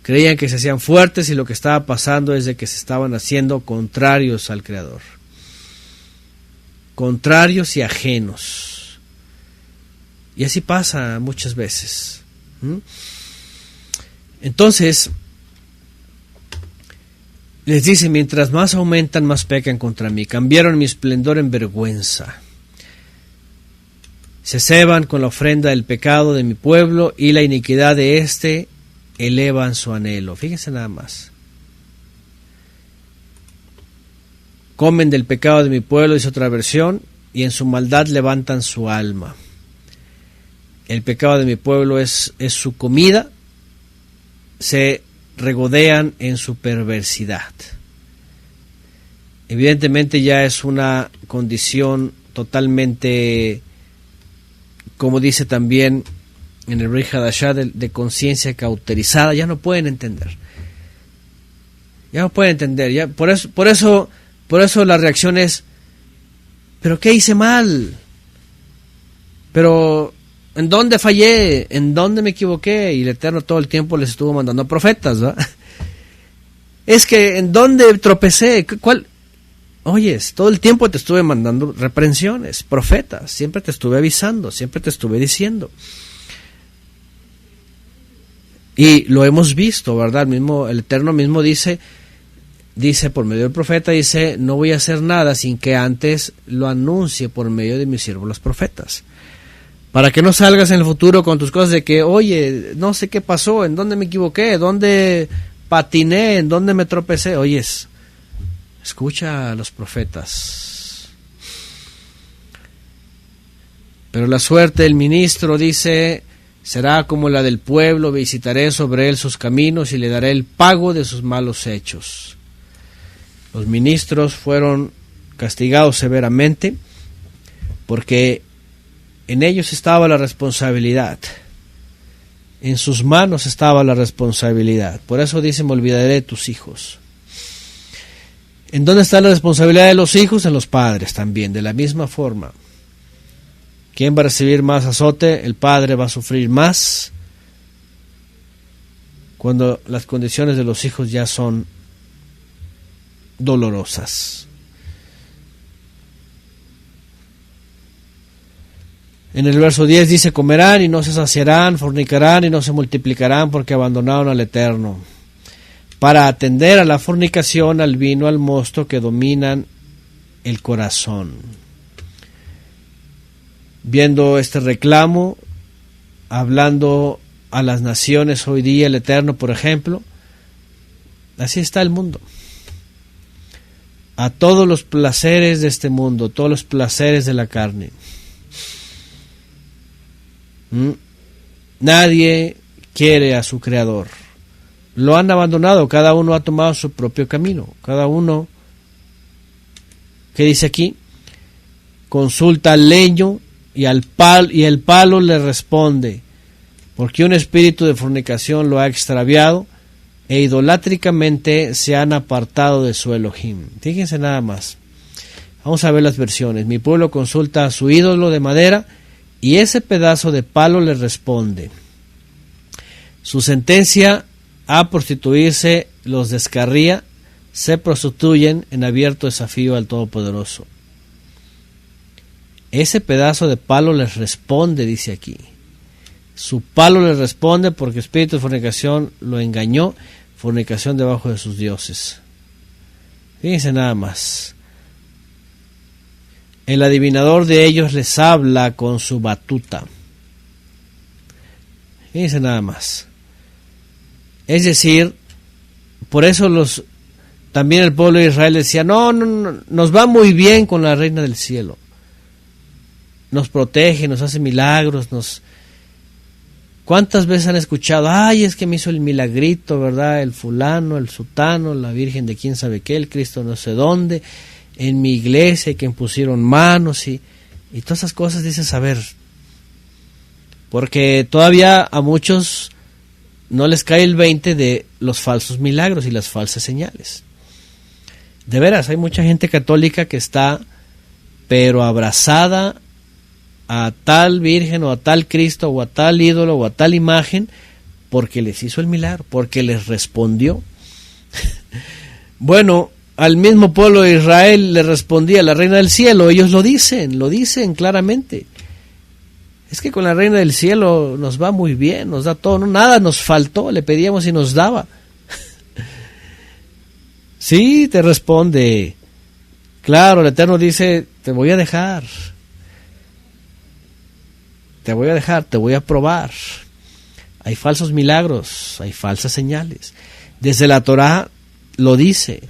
Creían que se hacían fuertes y lo que estaba pasando es de que se estaban haciendo contrarios al Creador. Contrarios y ajenos. Y así pasa muchas veces. Entonces, les dice, mientras más aumentan, más pecan contra mí. Cambiaron mi esplendor en vergüenza. Se ceban con la ofrenda del pecado de mi pueblo y la iniquidad de éste elevan su anhelo. Fíjense nada más. Comen del pecado de mi pueblo, dice otra versión, y en su maldad levantan su alma. El pecado de mi pueblo es su comida, se regodean en su perversidad. Evidentemente ya es una condición totalmente, como dice también en el Brit Hadashah, de conciencia cauterizada. Ya no pueden entender. Ya, por eso la reacción es: ¿pero qué hice mal? ¿Pero en dónde fallé? ¿En dónde me equivoqué? Y el Eterno todo el tiempo les estuvo mandando profetas, ¿verdad? Es que ¿en dónde tropecé? ¿Cuál? Oyes, todo el tiempo te estuve mandando reprensiones, profetas, siempre te estuve avisando, siempre te estuve diciendo. Y lo hemos visto, ¿verdad? El Eterno mismo dice por medio del profeta, dice: no voy a hacer nada sin que antes lo anuncie por medio de mis siervos los profetas. Para que no salgas en el futuro con tus cosas de que, oye, no sé qué pasó, en dónde me equivoqué, dónde patiné, en dónde me tropecé. Oyes, escucha a los profetas. Pero la suerte del ministro, dice, será como la del pueblo: visitaré sobre él sus caminos y le daré el pago de sus malos hechos. Los ministros fueron castigados severamente porque en ellos estaba la responsabilidad. En sus manos estaba la responsabilidad. Por eso dice: me olvidaré de tus hijos. ¿En dónde está la responsabilidad de los hijos? En los padres también, de la misma forma. ¿Quién va a recibir más azote? El padre va a sufrir más cuando las condiciones de los hijos ya son dolorosas. En el verso 10 dice: comerán y no se saciarán, fornicarán y no se multiplicarán, porque abandonaron al Eterno, para atender a la fornicación, al vino, al mosto que dominan el corazón. Viendo este reclamo, hablando a las naciones hoy día, el Eterno, por ejemplo, así está el mundo. A todos los placeres de este mundo, todos los placeres de la carne. Nadie quiere a su Creador. Lo han abandonado, cada uno ha tomado su propio camino. Cada uno, ¿qué dice aquí? Consulta al leño y el palo le responde, porque un espíritu de fornicación lo ha extraviado e idolátricamente se han apartado de su Elohim. Fíjense nada más. Vamos a ver las versiones. Mi pueblo consulta a su ídolo de madera y ese pedazo de palo le responde. Su sentencia a prostituirse los descarría, se prostituyen en abierto desafío al Todopoderoso. Ese pedazo de palo les responde, dice aquí. Su palo les responde porque espíritu de fornicación lo engañó, fornicación debajo de sus dioses. Fíjense nada más. El adivinador de ellos les habla con su batuta. Fíjense nada más. Es decir, por eso también el pueblo de Israel decía: no, nos va muy bien con la reina del cielo. Nos protege, nos hace milagros, ¿Cuántas veces han escuchado? Ay, es que me hizo el milagrito, ¿verdad? El fulano, el sutano, la virgen de quién sabe qué, el Cristo no sé dónde, en mi iglesia que impusieron manos y todas esas cosas. Dices, a ver, porque todavía a muchos no les cae el 20 de los falsos milagros y las falsas señales. De veras, hay mucha gente católica que está pero abrazada a tal virgen o a tal Cristo o a tal ídolo o a tal imagen porque les hizo el milagro, porque les respondió. Bueno, al mismo pueblo de Israel le respondía la reina del cielo. Ellos lo dicen claramente. Es que con la reina del cielo nos va muy bien, nos da todo, no, nada nos faltó, le pedíamos y nos daba. Sí, te responde. Claro, el Eterno dice: te voy a dejar, te voy a probar. Hay falsos milagros, hay falsas señales. Desde la Torá lo dice.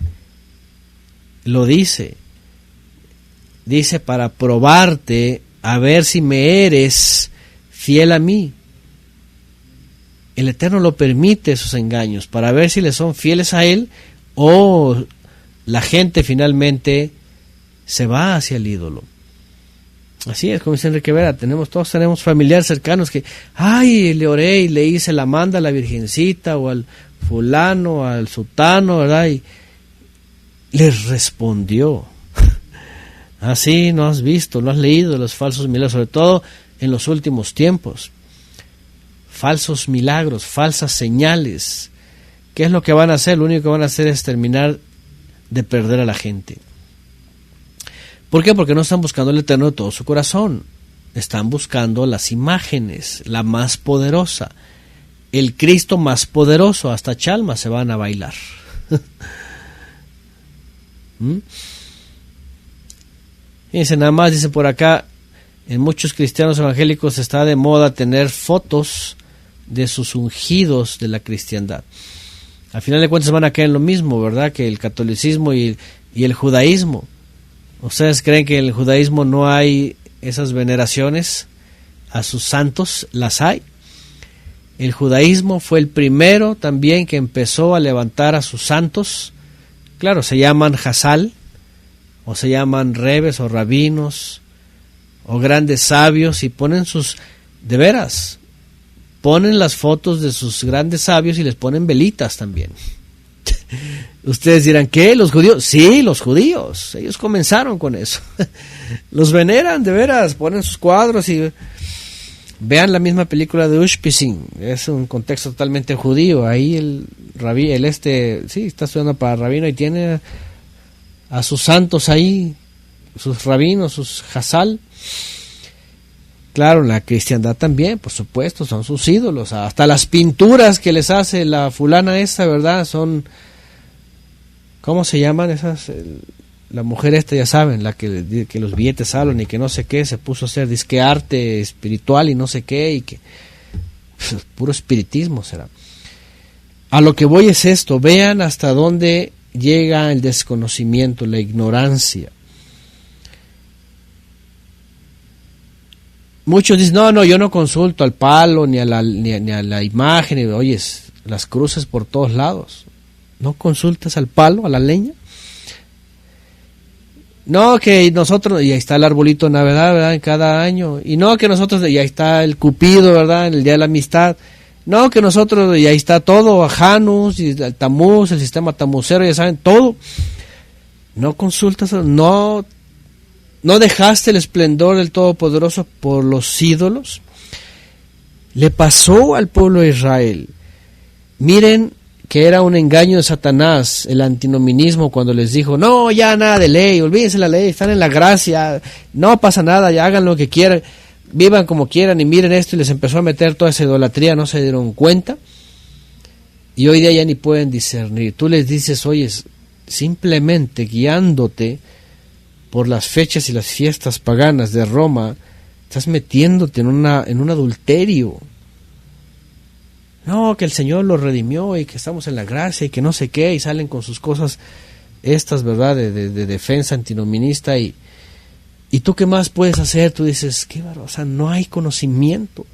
Dice para probarte, a ver si me eres fiel a mí. El Eterno lo permite, esos engaños, para ver si le son fieles a Él o la gente finalmente se va hacia el ídolo. Así es, como dice Enrique Vera, todos tenemos familiares cercanos que, ay, le oré y le hice la manda a la Virgencita o al fulano, al sutano, ¿verdad? Y les respondió. Así no has visto, no has leído los falsos milagros, sobre todo en los últimos tiempos. Falsos milagros, falsas señales. ¿Qué es lo que van a hacer? Lo único que van a hacer es terminar de perder a la gente. ¿Por qué? Porque no están buscando el Eterno de todo su corazón. Están buscando las imágenes, la más poderosa, el Cristo más poderoso. Hasta Chalma se van a bailar. Fíjense, nada más dice por acá, en muchos cristianos evangélicos está de moda tener fotos de sus ungidos de la cristiandad. Al final de cuentas van a caer en lo mismo, ¿verdad? Que el catolicismo y el judaísmo. ¿Ustedes creen que en el judaísmo no hay esas veneraciones a sus santos? Las hay. El judaísmo fue el primero también que empezó a levantar a sus santos. Claro, se llaman Hazal, o se llaman rebes o rabinos, o grandes sabios, y ponen de veras, ponen las fotos de sus grandes sabios y les ponen velitas también. Ustedes dirán, ¿qué? ¿Los judíos? Sí, los judíos. Ellos comenzaron con eso. Los veneran, de veras. Ponen sus cuadros y vean la misma película de Ushpizin. Es un contexto totalmente judío. Ahí el rabí, sí, está estudiando para rabino y tiene a sus santos ahí, sus rabinos, sus Hazal. Claro, la cristiandad también, por supuesto, son sus ídolos. Hasta las pinturas que les hace la fulana esta, ¿verdad? Son... ¿Cómo se llaman esas? La mujer esta, ya saben, la que los billetes hablan y que no sé qué, se puso a hacer disque arte espiritual y no sé qué, y que puro espiritismo será. A lo que voy es esto, vean hasta dónde llega el desconocimiento, la ignorancia. Muchos dicen, no, yo no consulto al palo ni a la imagen, y oyes, las cruces por todos lados. ¿No consultas al palo, a la leña? No, que nosotros, y ahí está el arbolito de Navidad, ¿verdad? En cada año. Y no, que nosotros, y ahí está el Cupido, ¿verdad? En el Día de la Amistad. No, que nosotros, y ahí está todo, Janus, y el Tamuz, el sistema tamucero, ya saben, todo. No consultas, no dejaste el esplendor del Todopoderoso por los ídolos. Le pasó al pueblo de Israel. Miren, que era un engaño de Satanás, el antinominismo, cuando les dijo, no, ya nada de ley, olvídense la ley, están en la gracia, no pasa nada, ya hagan lo que quieran, vivan como quieran y miren esto, y les empezó a meter toda esa idolatría, no se dieron cuenta, y hoy día ya ni pueden discernir. Tú les dices, oye, simplemente guiándote por las fechas y las fiestas paganas de Roma, estás metiéndote en un adulterio. No, que el Señor los redimió y que estamos en la gracia y que no sé qué, y salen con sus cosas estas, ¿verdad?, de defensa antinominista, y tú qué más puedes hacer. Tú dices, qué bárbaro, o sea, no hay conocimiento.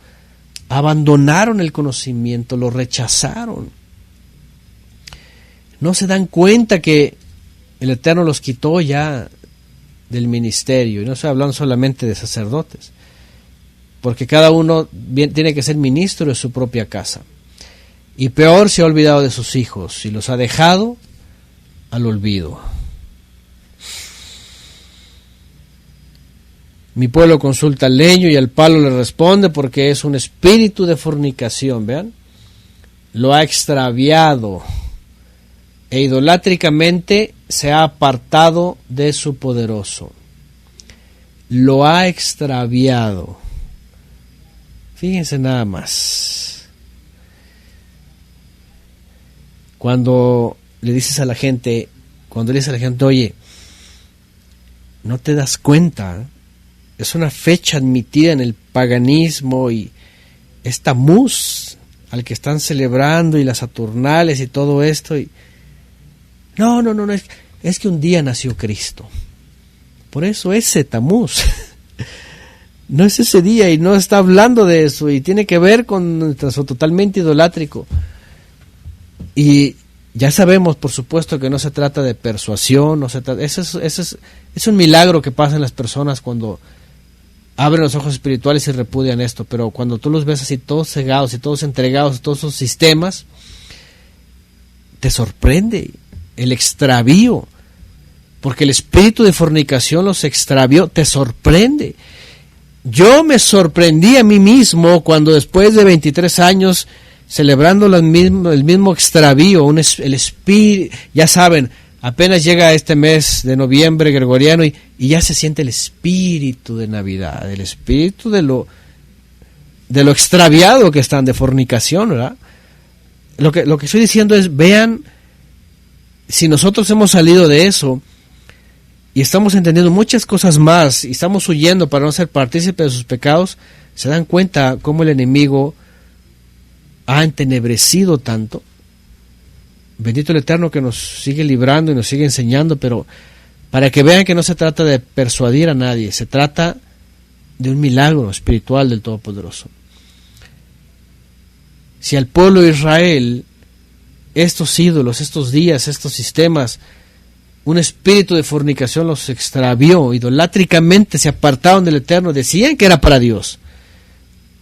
Abandonaron el conocimiento, lo rechazaron. No se dan cuenta que el Eterno los quitó ya del ministerio, y no estoy hablando solamente de sacerdotes, porque cada uno tiene que ser ministro de su propia casa. Y peor, se ha olvidado de sus hijos y los ha dejado al olvido. Mi pueblo consulta al leño y al palo le responde, porque es un espíritu de fornicación, vean. Lo ha extraviado e idolátricamente se ha apartado de su poderoso. Lo ha extraviado. Fíjense nada más. Cuando le dices a la gente, oye, no te das cuenta, es una fecha admitida en el paganismo y es Tamuz al que están celebrando, y las Saturnales y todo esto, y no, es que un día nació Cristo. Por eso ese Tamuz no es ese día, y no está hablando de eso, y tiene que ver con un trazo totalmente idolátrico. Y ya sabemos, por supuesto, que no se trata de persuasión, es un milagro que pasa en las personas cuando abren los ojos espirituales y repudian esto, pero cuando tú los ves así todos cegados y todos entregados a todos esos sistemas, te sorprende el extravío, porque el espíritu de fornicación los extravió, te sorprende. Yo me sorprendí a mí mismo cuando después de 23 años celebrando el mismo extravío, el espíritu, ya saben, apenas llega este mes de noviembre gregoriano y ya se siente el espíritu de Navidad, el espíritu de lo extraviado que están, de fornicación, ¿verdad? Lo que estoy diciendo es, vean, si nosotros hemos salido de eso y estamos entendiendo muchas cosas más y estamos huyendo para no ser partícipes de sus pecados, se dan cuenta cómo el enemigo ha entenebrecido tanto. Bendito el Eterno que nos sigue librando y nos sigue enseñando, pero para que vean que no se trata de persuadir a nadie, se trata de un milagro espiritual del Todopoderoso. Si al pueblo de Israel, estos ídolos, estos días, estos sistemas, un espíritu de fornicación los extravió, idolátricamente se apartaron del Eterno, decían que era para Dios.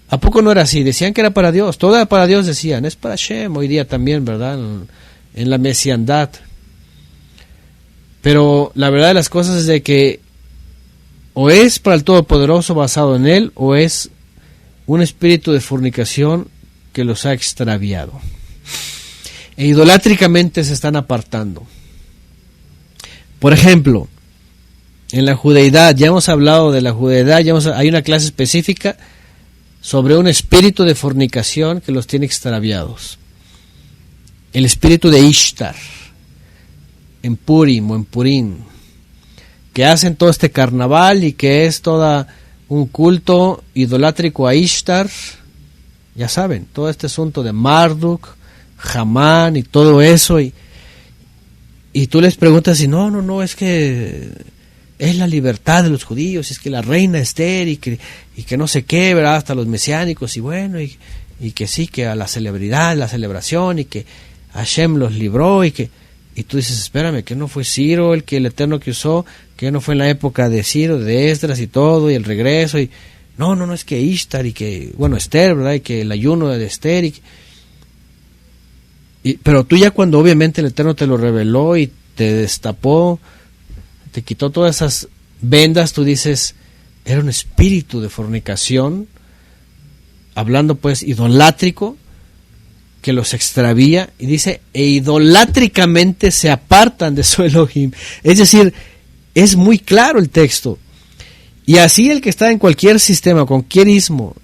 ¿A poco no era así? Decían que era para Dios, todo era para Dios, decían, es para Hashem, hoy día también, ¿verdad? En la mesiandad. Pero la verdad de las cosas es de que o es para el Todopoderoso basado en Él, o es un espíritu de fornicación que los ha extraviado. E idolátricamente se están apartando. Por ejemplo, en la judeidad, ya hemos hablado de la judeidad, hay una clase específica sobre un espíritu de fornicación que los tiene extraviados. El espíritu de Ishtar, en Purim o en Purim, que hacen todo este carnaval y que es todo un culto idolátrico a Ishtar. Ya saben, todo este asunto de Marduk, Hamán y todo eso, y tú les preguntas y no, es que es la libertad de los judíos, es que la reina Esther y que no sé qué, ¿verdad? Hasta los mesiánicos, y bueno, y que sí, que a la celebridad, la celebración, y que Hashem los libró, y tú dices, espérame, que no fue Ciro el Eterno que usó, que no fue en la época de Ciro, de Esdras y todo, y el regreso, y no, es que Ishtar, y que, bueno, Esther, ¿verdad? Y que el ayuno de Esther, pero tú ya cuando obviamente el Eterno te lo reveló y te destapó, te quitó todas esas vendas, tú dices, era un espíritu de fornicación, hablando pues idolátrico, que los extravía, y dice, e idolátricamente se apartan de su Elohim. Es decir, es muy claro el texto. Y así el que está en cualquier sistema, cualquier ismo,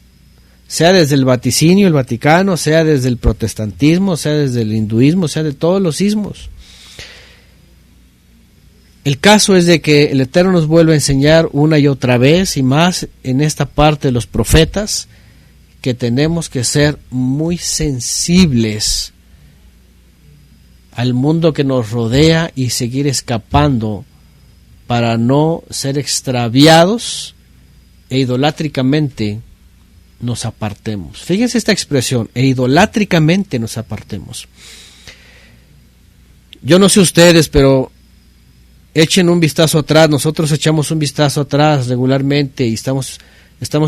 sea desde el vaticinio, el Vaticano, sea desde el protestantismo, sea desde el hinduismo, sea de todos los ismos. El caso es de que el Eterno nos vuelve a enseñar una y otra vez, y más en esta parte de los profetas, que tenemos que ser muy sensibles al mundo que nos rodea y seguir escapando para no ser extraviados e idolátricamente nos apartemos. Fíjense esta expresión, e idolátricamente nos apartemos. Yo no sé ustedes, pero echen un vistazo atrás. Nosotros echamos un vistazo atrás regularmente y estamos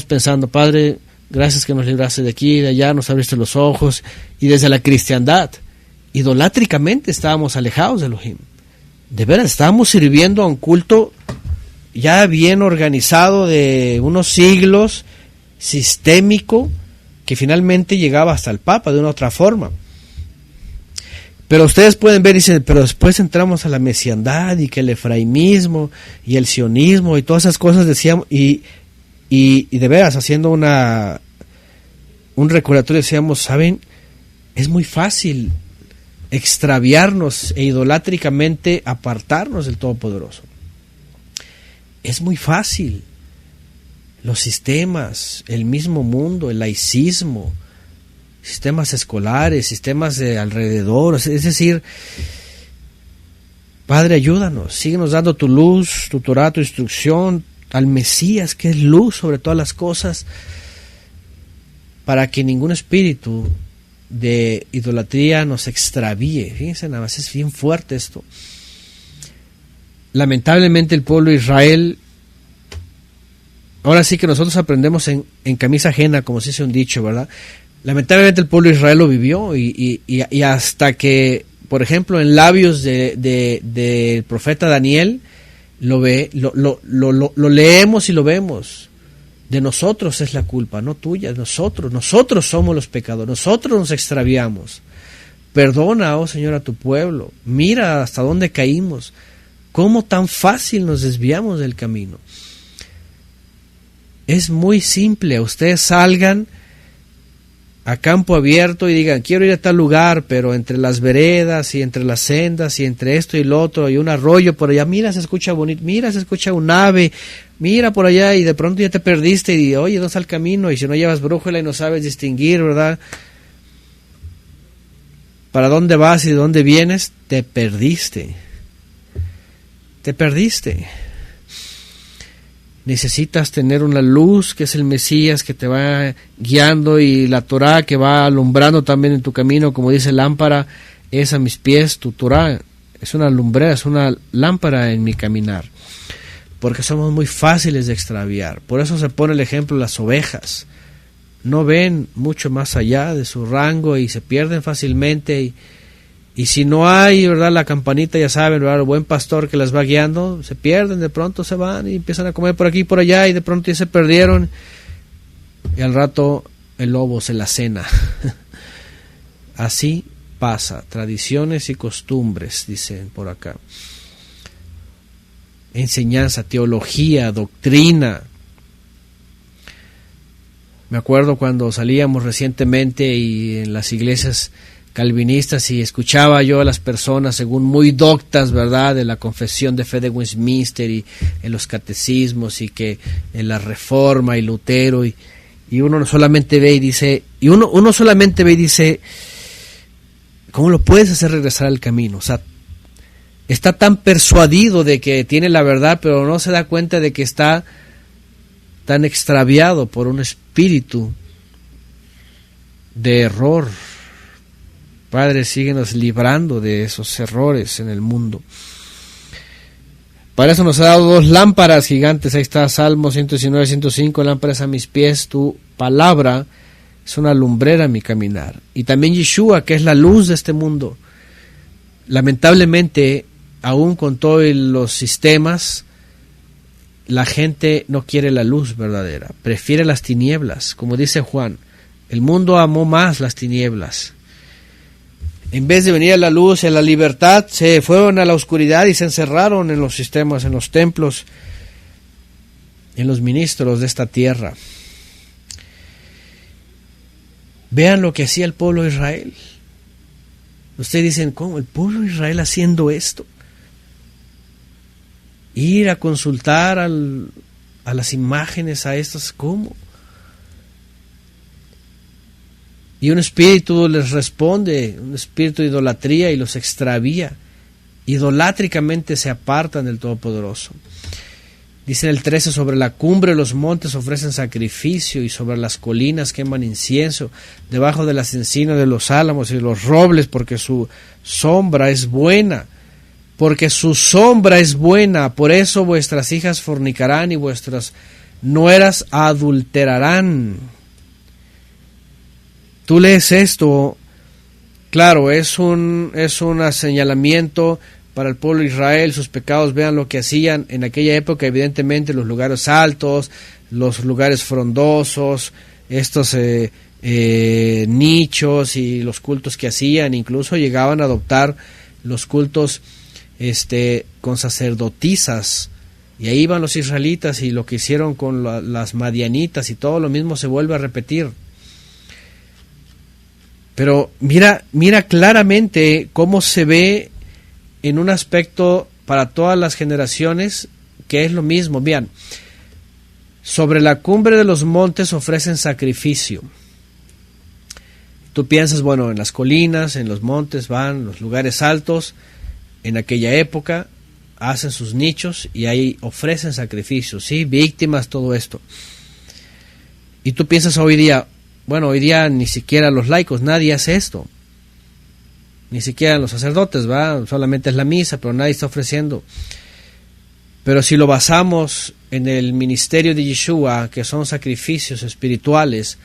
pensando, Padre, gracias que nos libraste de aquí, de allá, nos abriste los ojos. Y desde la cristiandad, idolátricamente estábamos alejados de Elohim. De veras, estábamos sirviendo a un culto ya bien organizado de unos siglos, sistémico, que finalmente llegaba hasta el Papa de una otra forma. Pero ustedes pueden ver, dicen, pero después entramos a la mesiandad y que el efraimismo y el sionismo y todas esas cosas decíamos, y de veras haciendo un recordatorio decíamos, ¿saben? Es muy fácil extraviarnos e idolátricamente apartarnos del Todopoderoso. Es muy fácil. Los sistemas, el mismo mundo, el laicismo, sistemas escolares, sistemas de alrededor, es decir, Padre, ayúdanos, síguenos dando tu luz, tu Torah, tu instrucción, al Mesías, que es luz sobre todas las cosas, para que ningún espíritu de idolatría nos extravíe. Fíjense nada más, es bien fuerte esto. Lamentablemente el pueblo de Israel ahora sí que nosotros aprendemos en camisa ajena, como se dice un dicho, ¿verdad? Lamentablemente el pueblo de Israel lo vivió y hasta que, por ejemplo, en labios del profeta Daniel, lo leemos y lo vemos. De nosotros es la culpa, no tuya, nosotros somos los pecadores, nosotros nos extraviamos. Perdona, oh Señor, a tu pueblo, mira hasta dónde caímos, cómo tan fácil nos desviamos del camino. Es muy simple, ustedes salgan a campo abierto y digan, quiero ir a tal lugar, pero entre las veredas y entre las sendas y entre esto y lo otro, y un arroyo por allá, mira, se escucha bonito, mira, se escucha un ave, mira por allá, y de pronto ya te perdiste, y oye, ¿dónde está el camino? Y si no llevas brújula y no sabes distinguir, ¿verdad?, para dónde vas y de dónde vienes, te perdiste. Necesitas tener una luz que es el Mesías que te va guiando, y la Torah que va alumbrando también en tu camino, como dice, lámpara es a mis pies tu Torah, es una lumbrera, es una lámpara en mi caminar, porque somos muy fáciles de extraviar. Por eso se pone el ejemplo de las ovejas, no ven mucho más allá de su rango y se pierden fácilmente, y si no hay, ¿verdad?, la campanita, ya saben, ¿verdad?, el buen pastor que las va guiando, se pierden, de pronto se van y empiezan a comer por aquí y por allá, y de pronto ya se perdieron, y al rato el lobo se la cena. Así pasa, tradiciones y costumbres, dicen por acá. Enseñanza, teología, doctrina. Me acuerdo cuando salíamos recientemente y en las iglesias calvinistas, y escuchaba yo a las personas según muy doctas, ¿verdad?, de la confesión de fe de Westminster y en los catecismos, y que en la Reforma y Lutero, y uno solamente ve y dice, uno solamente ve y dice, ¿cómo lo puedes hacer regresar al camino? O sea, está tan persuadido de que tiene la verdad, pero no se da cuenta de que está tan extraviado por un espíritu de error. Padre, síguenos librando de esos errores en el mundo. Para eso nos ha dado 2 lámparas gigantes. Ahí está Salmo 119, 105, lámparas a mis pies, tu palabra es una lumbrera en mi caminar. Y también Yeshua, que es la luz de este mundo. Lamentablemente, aún con todos los sistemas, la gente no quiere la luz verdadera, prefiere las tinieblas. Como dice Juan, el mundo amó más las tinieblas. En vez de venir a la luz y a la libertad, se fueron a la oscuridad y se encerraron en los sistemas, en los templos, en los ministros de esta tierra. Vean lo que hacía el pueblo de Israel. Ustedes dicen, ¿cómo? ¿El pueblo de Israel haciendo esto? Ir a consultar a las imágenes, a estas, ¿cómo? Y un espíritu les responde, un espíritu de idolatría, y los extravía. Idolátricamente se apartan del Todopoderoso. Dice en el 13, sobre la cumbre de los montes ofrecen sacrificio, y sobre las colinas queman incienso, debajo de las encinas de los álamos y de los robles, porque su sombra es buena. Porque su sombra es buena, por eso vuestras hijas fornicarán y vuestras nueras adulterarán. Tú lees esto, claro, es un señalamiento para el pueblo de Israel, sus pecados. Vean lo que hacían en aquella época, evidentemente los lugares altos, los lugares frondosos, estos nichos y los cultos que hacían, incluso llegaban a adoptar los cultos con sacerdotisas, y ahí iban los israelitas, y lo que hicieron con las madianitas y todo lo mismo se vuelve a repetir. Pero mira claramente cómo se ve en un aspecto para todas las generaciones, que es lo mismo. Vean, sobre la cumbre de los montes ofrecen sacrificio. Tú piensas, bueno, en las colinas, en los montes van, los lugares altos, en aquella época hacen sus nichos y ahí ofrecen sacrificios, ¿sí? Víctimas, todo esto. Y tú piensas hoy día, bueno, hoy día ni siquiera los laicos, nadie hace esto. Ni siquiera los sacerdotes, ¿va? Solamente es la misa, pero nadie está ofreciendo. Pero si lo basamos en el ministerio de Yeshua, que son sacrificios espirituales,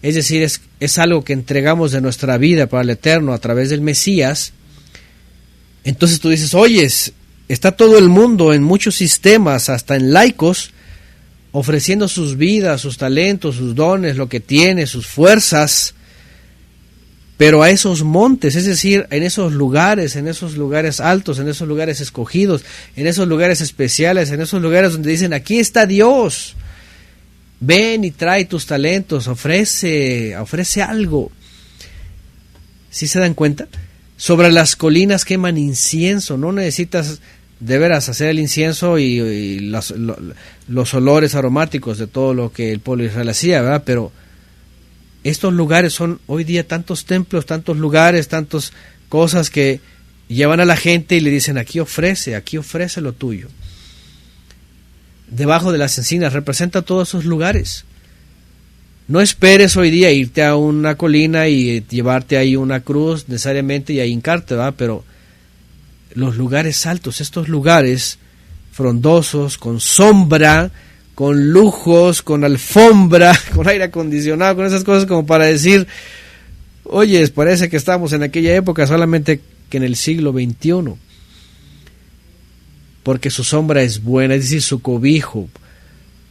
es decir, es algo que entregamos de nuestra vida para el eterno a través del Mesías, entonces tú dices, oyes, está todo el mundo en muchos sistemas, hasta en laicos, ofreciendo sus vidas, sus talentos, sus dones, lo que tiene, sus fuerzas, pero a esos montes, es decir, en esos lugares altos, en esos lugares escogidos, en esos lugares especiales, en esos lugares donde dicen, aquí está Dios, ven y trae tus talentos, ofrece algo. ¿Sí se dan cuenta? Sobre las colinas queman incienso, no necesitas de veras hacer el incienso y los olores aromáticos de todo lo que el pueblo de Israel hacía, ¿verdad? Pero estos lugares son hoy día tantos templos, tantos lugares, tantas cosas que llevan a la gente y le dicen, aquí ofrece lo tuyo. Debajo de las encinas representa todos esos lugares. No esperes hoy día irte a una colina y llevarte ahí una cruz necesariamente y ahí hincarte, ¿verdad? Pero los lugares altos, estos lugares frondosos, con sombra, con lujos, con alfombra, con aire acondicionado, con esas cosas como para decir, oye, parece que estamos en aquella época, solamente que en el siglo XXI, porque su sombra es buena, es decir, su cobijo.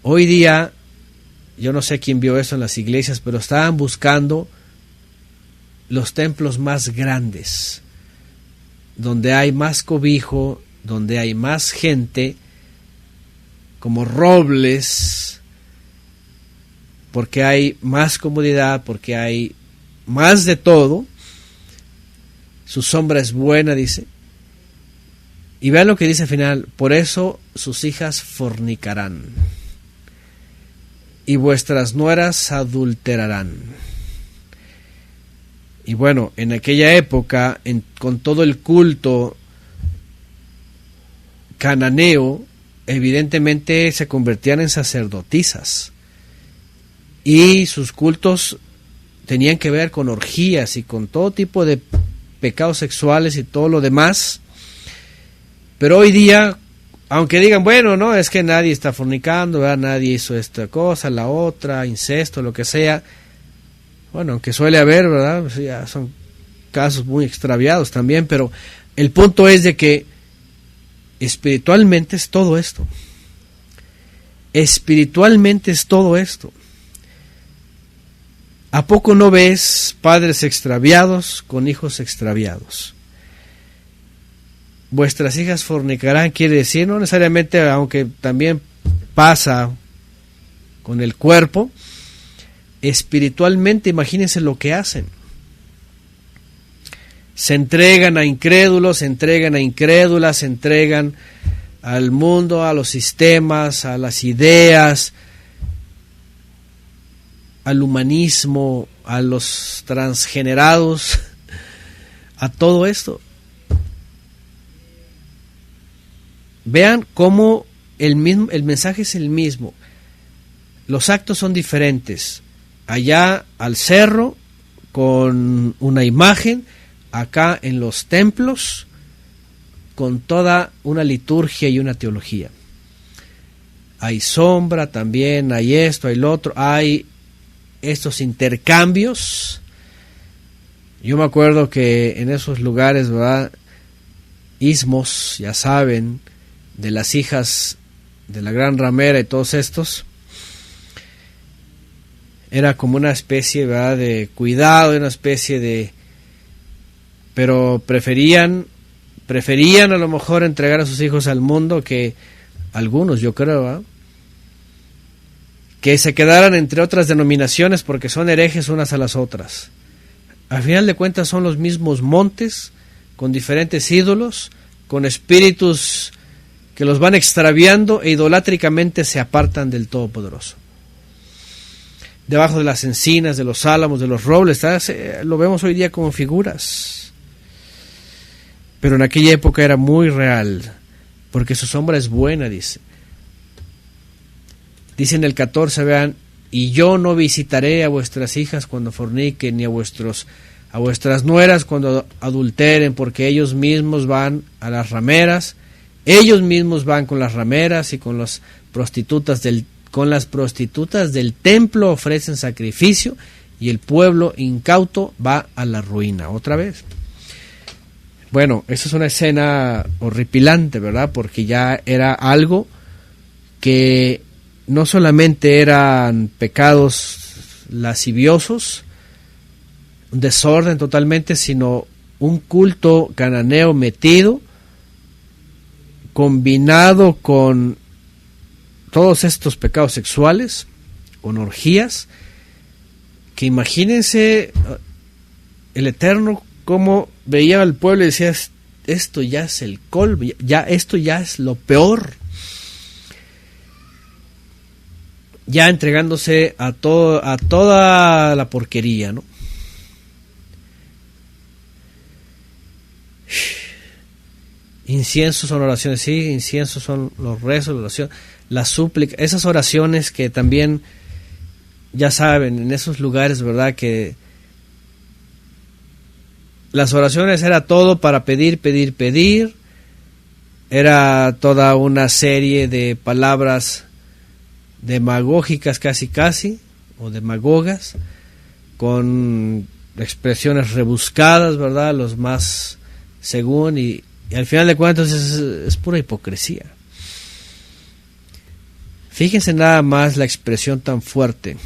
Hoy día, yo no sé quién vio eso en las iglesias, pero estaban buscando los templos más grandes, donde hay más cobijo, donde hay más gente, como robles, porque hay más comodidad, porque hay más de todo. Su sombra es buena, dice. Y vean lo que dice al final, por eso sus hijas fornicarán y vuestras nueras adulterarán. Y bueno, en aquella época, con todo el culto cananeo, evidentemente se convertían en sacerdotisas. Y sus cultos tenían que ver con orgías y con todo tipo de pecados sexuales y todo lo demás. Pero hoy día, aunque digan, bueno, no, es que nadie está fornicando, ¿verdad? Nadie hizo esta cosa, la otra, incesto, lo que sea. Bueno, aunque suele haber, ¿verdad? Pues ya son casos muy extraviados también, pero el punto es de que espiritualmente es todo esto. Espiritualmente es todo esto. ¿A poco no ves padres extraviados con hijos extraviados? Vuestras hijas fornicarán, quiere decir, no necesariamente, aunque también pasa con el cuerpo, espiritualmente imagínense lo que hacen. Se entregan a incrédulos, se entregan a incrédulas, se entregan al mundo, a los sistemas, a las ideas, al humanismo, a los transgenerados, a todo esto. Vean cómo el mensaje es el mismo. Los actos son diferentes. Allá al cerro con una imagen, acá en los templos con toda una liturgia y una teología. Hay sombra también, hay esto, hay lo otro, hay estos intercambios. Yo me acuerdo que en esos lugares, ¿verdad? Ismos, ya saben, de las hijas de la gran ramera y todos estos, era como una especie, ¿verdad?, de cuidado, una especie de... pero preferían a lo mejor entregar a sus hijos al mundo que algunos, yo creo, ¿verdad?, que se quedaran entre otras denominaciones porque son herejes unas a las otras. Al final de cuentas son los mismos montes, con diferentes ídolos, con espíritus que los van extraviando e idolátricamente se apartan del Todopoderoso. Debajo de las encinas, de los álamos, de los robles, lo vemos hoy día como figuras. Pero en aquella época era muy real, porque su sombra es buena, dice. Dice en el 14, vean, y yo no visitaré a vuestras hijas cuando forniquen, ni a vuestras nueras cuando adulteren, porque ellos mismos van a las rameras Ellos mismos van con las rameras y con las prostitutas del templo, ofrecen sacrificio, y el pueblo incauto va a la ruina otra vez. Bueno, esa es una escena horripilante, ¿verdad? Porque ya era algo que no solamente eran pecados lasciviosos, un desorden totalmente, sino un culto cananeo metido, combinado con todos estos pecados sexuales, con orgías, que imagínense el Eterno cómo veía al pueblo y decía, esto ya es el colmo, esto ya es lo peor. Ya entregándose a toda la porquería, ¿no? Inciensos son oraciones, sí, inciensos son los rezos, la oración, la súplica, esas oraciones que también, ya saben, en esos lugares, ¿verdad? Que las oraciones era todo para pedir, era toda una serie de palabras demagógicas casi, o demagogas, con expresiones rebuscadas, ¿verdad? Los más según, y al final de cuentas es pura hipocresía. Fíjense nada más la expresión tan fuerte.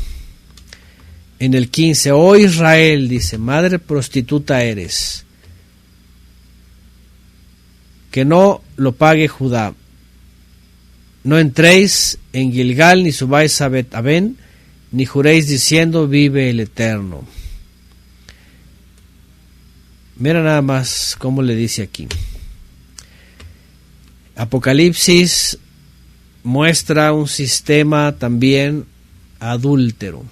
En el 15, oh Israel, dice, madre prostituta eres, que no lo pague Judá. No entréis en Gilgal, ni subáis a Bet-Aven, ni juréis diciendo, vive el Eterno. Mira nada más cómo le dice aquí. Apocalipsis muestra un sistema también adúltero,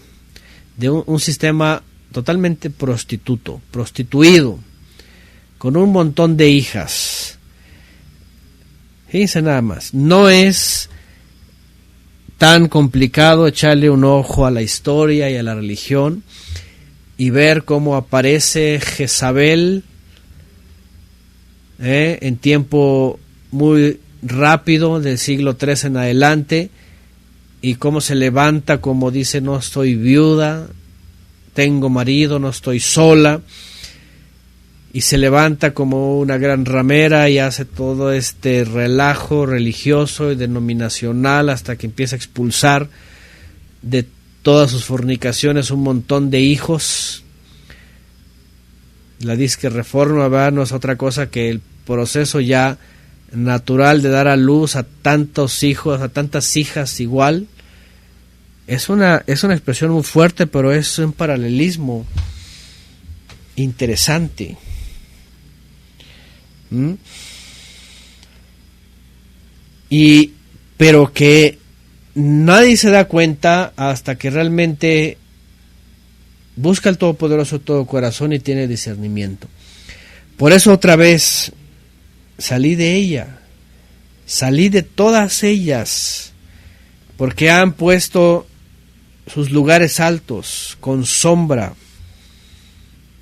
de un sistema totalmente prostituido, con un montón de hijas. Fíjense nada más, no es tan complicado echarle un ojo a la historia y a la religión y ver cómo aparece Jezabel en tiempo muy rápido del siglo III en adelante, y cómo se levanta como dice, no estoy viuda, tengo marido, no estoy sola, y se levanta como una gran ramera y hace todo este relajo religioso y denominacional hasta que empieza a expulsar de todas sus fornicaciones un montón de hijos. La disque reforma, ¿verdad? No es otra cosa que el proceso ya natural de dar a luz a tantos hijos, a tantas hijas igual. Es una expresión muy fuerte, pero es un paralelismo interesante. Pero que nadie se da cuenta hasta que realmente busca al Todopoderoso de todo corazón y tiene discernimiento. Por eso otra vez salí de ella, salí de todas ellas, porque han puesto sus lugares altos, con sombra,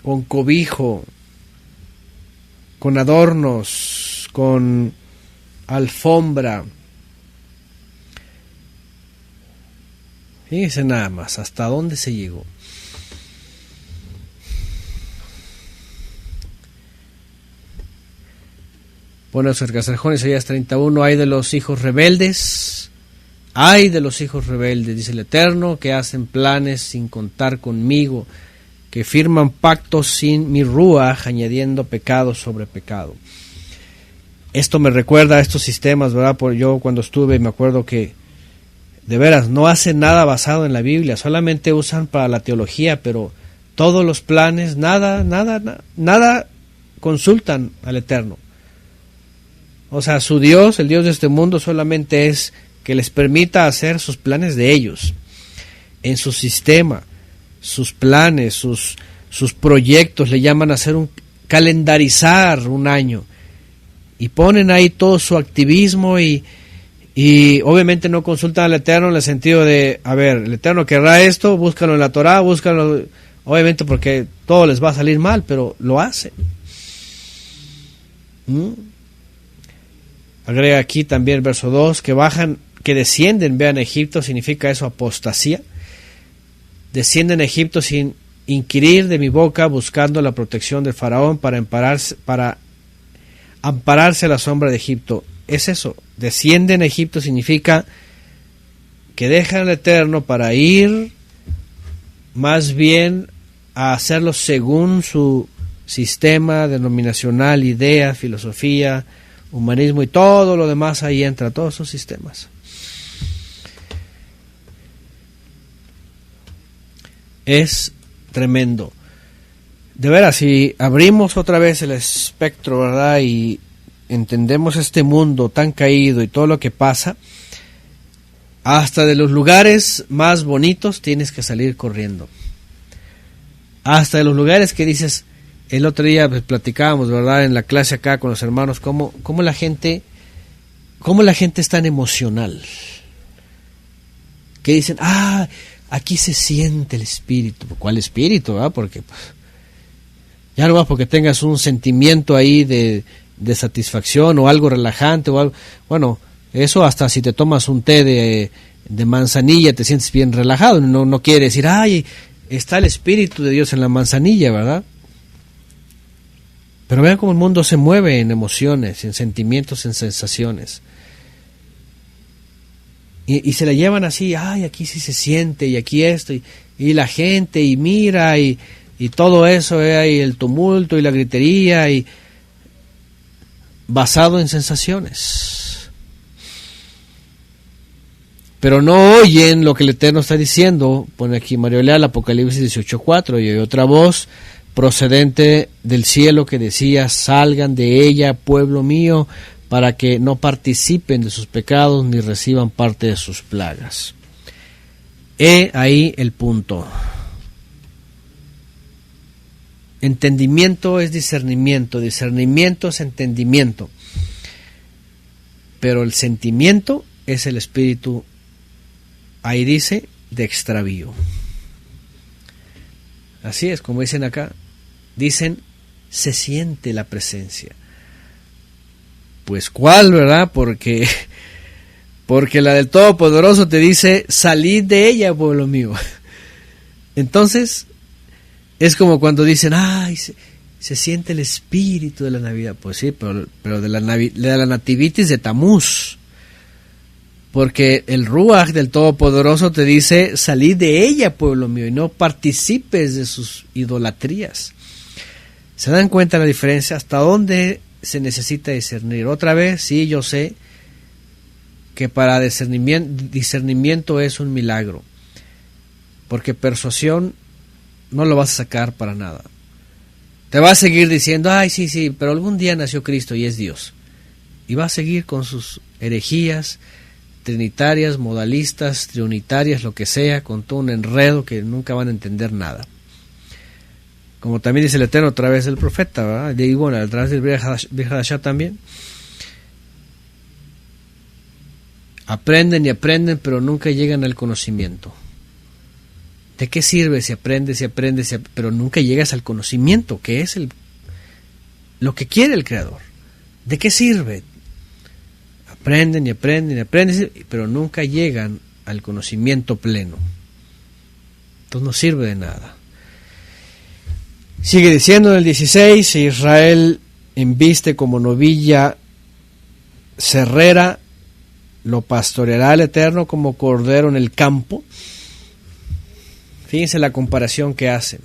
con cobijo, con adornos, con alfombra. Fíjense nada más, hasta dónde se llegó. Pone Sarcasarjón, Isaías 31, ay de los hijos rebeldes, dice el Eterno, que hacen planes sin contar conmigo, que firman pactos sin mi ruaj, añadiendo pecado sobre pecado. Esto me recuerda a estos sistemas, ¿verdad? Yo cuando estuve me acuerdo que de veras no hacen nada basado en la Biblia, solamente usan para la teología, pero todos los planes, nada consultan al Eterno. O sea, su Dios, el Dios de este mundo, solamente es que les permita hacer sus planes de ellos, en su sistema, sus planes, sus proyectos, le llaman a hacer calendarizar un año, y ponen ahí todo su activismo y obviamente no consultan al Eterno en el sentido de, a ver, el Eterno querrá esto, búscalo en la Torá, búscalo, obviamente porque todo les va a salir mal, pero lo hacen. Agrega aquí también el verso 2, que descienden, vean, a Egipto, significa eso, apostasía. Descienden a Egipto sin inquirir de mi boca, buscando la protección del faraón para ampararse a la sombra de Egipto. Es eso, descienden a Egipto significa que dejan al Eterno para ir más bien a hacerlo según su sistema denominacional, idea, filosofía, humanismo y todo lo demás, ahí entra, todos esos sistemas. Es tremendo. De veras, si abrimos otra vez el espectro, ¿verdad? Y entendemos este mundo tan caído y todo lo que pasa, hasta de los lugares más bonitos tienes que salir corriendo. Hasta de los lugares que dices, el otro día pues, platicábamos, ¿verdad? En la clase acá con los hermanos, cómo la gente es tan emocional. Que dicen, aquí se siente el espíritu. ¿Cuál espíritu? ¿Verdad? Porque pues, ya no más porque tengas un sentimiento ahí de satisfacción o algo relajante o algo. Bueno, eso hasta si te tomas un té de manzanilla te sientes bien relajado. No quiere decir, está el espíritu de Dios en la manzanilla, ¿verdad? Pero vean cómo el mundo se mueve en emociones, en sentimientos, en sensaciones. Y se la llevan así, aquí sí se siente, y aquí esto, y la gente, y mira, y todo eso, y el tumulto, y la gritería, y basado en sensaciones. Pero no oyen lo que el Eterno está diciendo. Pone aquí Mario Leal, Apocalipsis 18:4, y hay otra voz procedente del cielo que decía, salgan de ella, pueblo mío, para que no participen de sus pecados ni reciban parte de sus plagas. He ahí el punto. Entendimiento es discernimiento, discernimiento es entendimiento, pero el sentimiento es el espíritu, ahí dice, de extravío. Así es, como dicen acá, dicen, se siente la presencia. Pues ¿cuál, verdad? Porque la del Todopoderoso te dice, salid de ella, pueblo mío. Entonces, es como cuando dicen, se siente el espíritu de la Navidad. Pues sí, pero de la nativitis de Tamuz. Porque el Ruach del Todopoderoso te dice, salid de ella, pueblo mío, y no participes de sus idolatrías. ¿Se dan cuenta la diferencia? ¿Hasta dónde se necesita discernir? Otra vez, sí, yo sé que para discernimiento es un milagro, porque persuasión no lo vas a sacar para nada. Te va a seguir diciendo, sí, pero algún día nació Cristo y es Dios, y va a seguir con sus herejías trinitarias, modalistas, triunitarias, lo que sea, con todo un enredo que nunca van a entender nada. Como también dice el Eterno a través del profeta, ¿verdad? Y bueno, a través del Bihadashah también. Aprenden y aprenden, pero nunca llegan al conocimiento. ¿De qué sirve si aprendes, pero nunca llegas al conocimiento, que es lo que quiere el Creador? ¿De qué sirve? Aprenden y aprenden y aprenden, pero nunca llegan al conocimiento pleno. Entonces no sirve de nada. Sigue diciendo en el 16, Israel embiste como novilla cerrera, lo pastoreará el Eterno como cordero en el campo. Fíjense la comparación que hacen.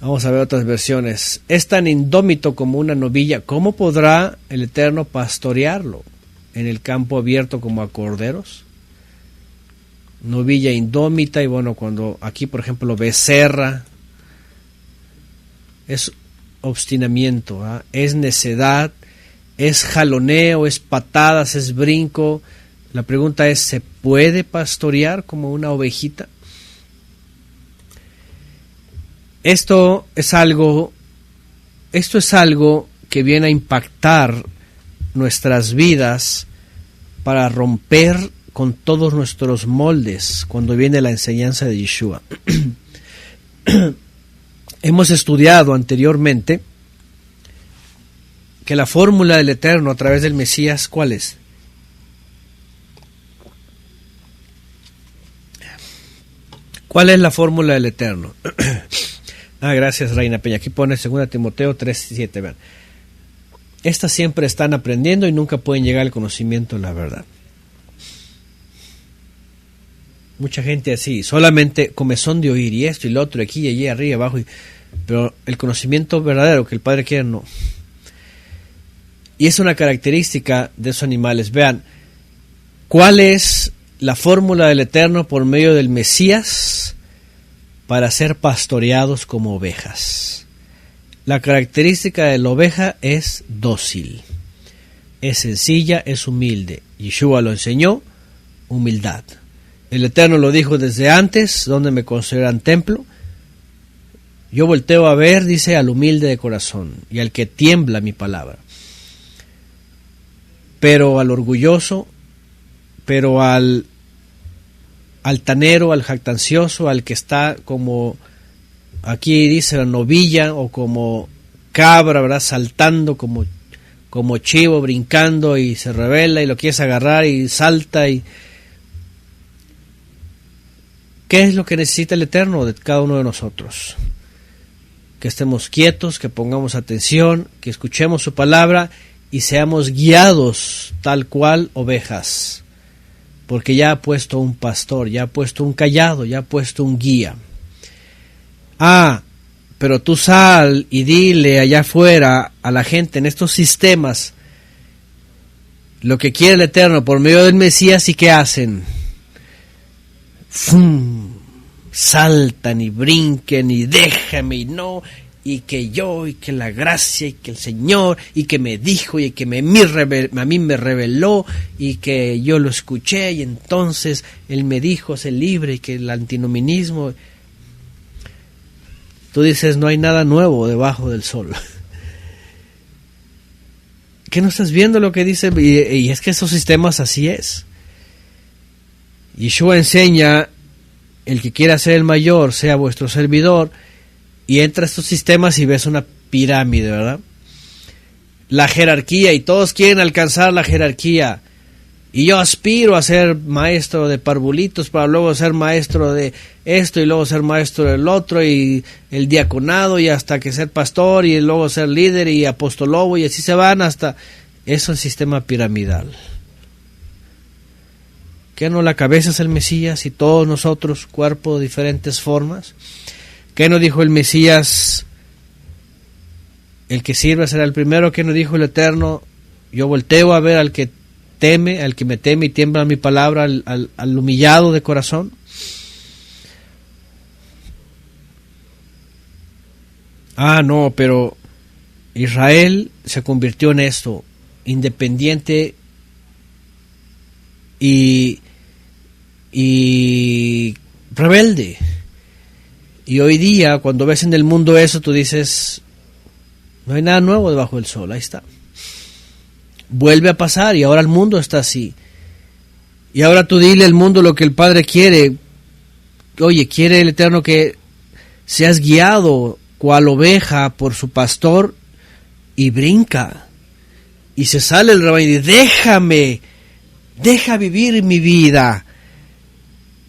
Vamos a ver otras versiones. Es tan indómito como una novilla. ¿Cómo podrá el Eterno pastorearlo en el campo abierto como a corderos? Novilla indómita, y bueno, cuando aquí por ejemplo becerra, es obstinamiento, es necedad, es jaloneo, es patadas, es brinco. La pregunta es, ¿se puede pastorear como una ovejita? Esto es algo que viene a impactar nuestras vidas para romper con todos nuestros moldes cuando viene la enseñanza de Yeshua. Hemos estudiado anteriormente que la fórmula del Eterno a través del Mesías, ¿cuál es? ¿Cuál es la fórmula del Eterno? Gracias, Reina Peña. Aquí pone 2 Timoteo 3:7. Vean. Estas siempre están aprendiendo y nunca pueden llegar al conocimiento de la verdad. Mucha gente así, solamente comezón de oír y esto y lo otro, aquí y allí, arriba, abajo, pero el conocimiento verdadero que el Padre quiere, no. Y es una característica de esos animales. Vean, ¿cuál es la fórmula del Eterno por medio del Mesías para ser pastoreados como ovejas? La característica de la oveja es dócil, es sencilla, es humilde. Yeshua lo enseñó, humildad. El Eterno lo dijo desde antes, donde me consideran templo. Yo volteo a ver, dice, al humilde de corazón y al que tiembla mi palabra. Pero al orgulloso, pero al altanero, al jactancioso, al que está como, aquí dice la novilla, o como cabra, ¿verdad? Saltando como chivo, brincando, y se revela y lo quieres agarrar y salta. Y ¿qué es lo que necesita el Eterno de cada uno de nosotros? Que estemos quietos, que pongamos atención, que escuchemos su palabra y seamos guiados tal cual ovejas, porque ya ha puesto un pastor, ya ha puesto un cayado, ya ha puesto un guía. Pero tú sal y dile allá afuera a la gente en estos sistemas lo que quiere el Eterno por medio del Mesías, y ¿qué hacen? ¡Fum! Saltan y brinquen y déjame y no, y que yo, y que la gracia, y que el Señor, y que me dijo, y que a mí me reveló, y que yo lo escuché, y entonces Él me dijo, sé libre, y que el antinominismo. Tú dices, no hay nada nuevo debajo del sol. ¿Qué no estás viendo lo que dice? Y es que esos sistemas así es. Yeshua enseña, el que quiera ser el mayor, sea vuestro servidor, y entra a estos sistemas y ves una pirámide, ¿verdad? La jerarquía, y todos quieren alcanzar la jerarquía. Y yo aspiro a ser maestro de parvulitos para luego ser maestro de esto y luego ser maestro del otro y el diaconado y hasta que ser pastor y luego ser líder y apostolobo, y así se van hasta... Eso es el sistema piramidal. ¿Qué no la cabeza es el Mesías y todos nosotros cuerpo de diferentes formas? ¿Qué no dijo el Mesías? El que sirve será el primero. ¿Qué no dijo el Eterno? Yo volteo a ver al que teme, al que me teme y tiembla mi palabra, al humillado de corazón. No, pero Israel se convirtió en esto, independiente y rebelde. Y hoy día, cuando ves en el mundo eso, tú dices, no hay nada nuevo debajo del sol, ahí está. Vuelve a pasar y ahora el mundo está así. Y ahora tú dile al mundo lo que el Padre quiere. Oye, quiere el Eterno que seas guiado cual oveja por su pastor, y brinca. Y se sale el rebaño y dice, deja vivir mi vida.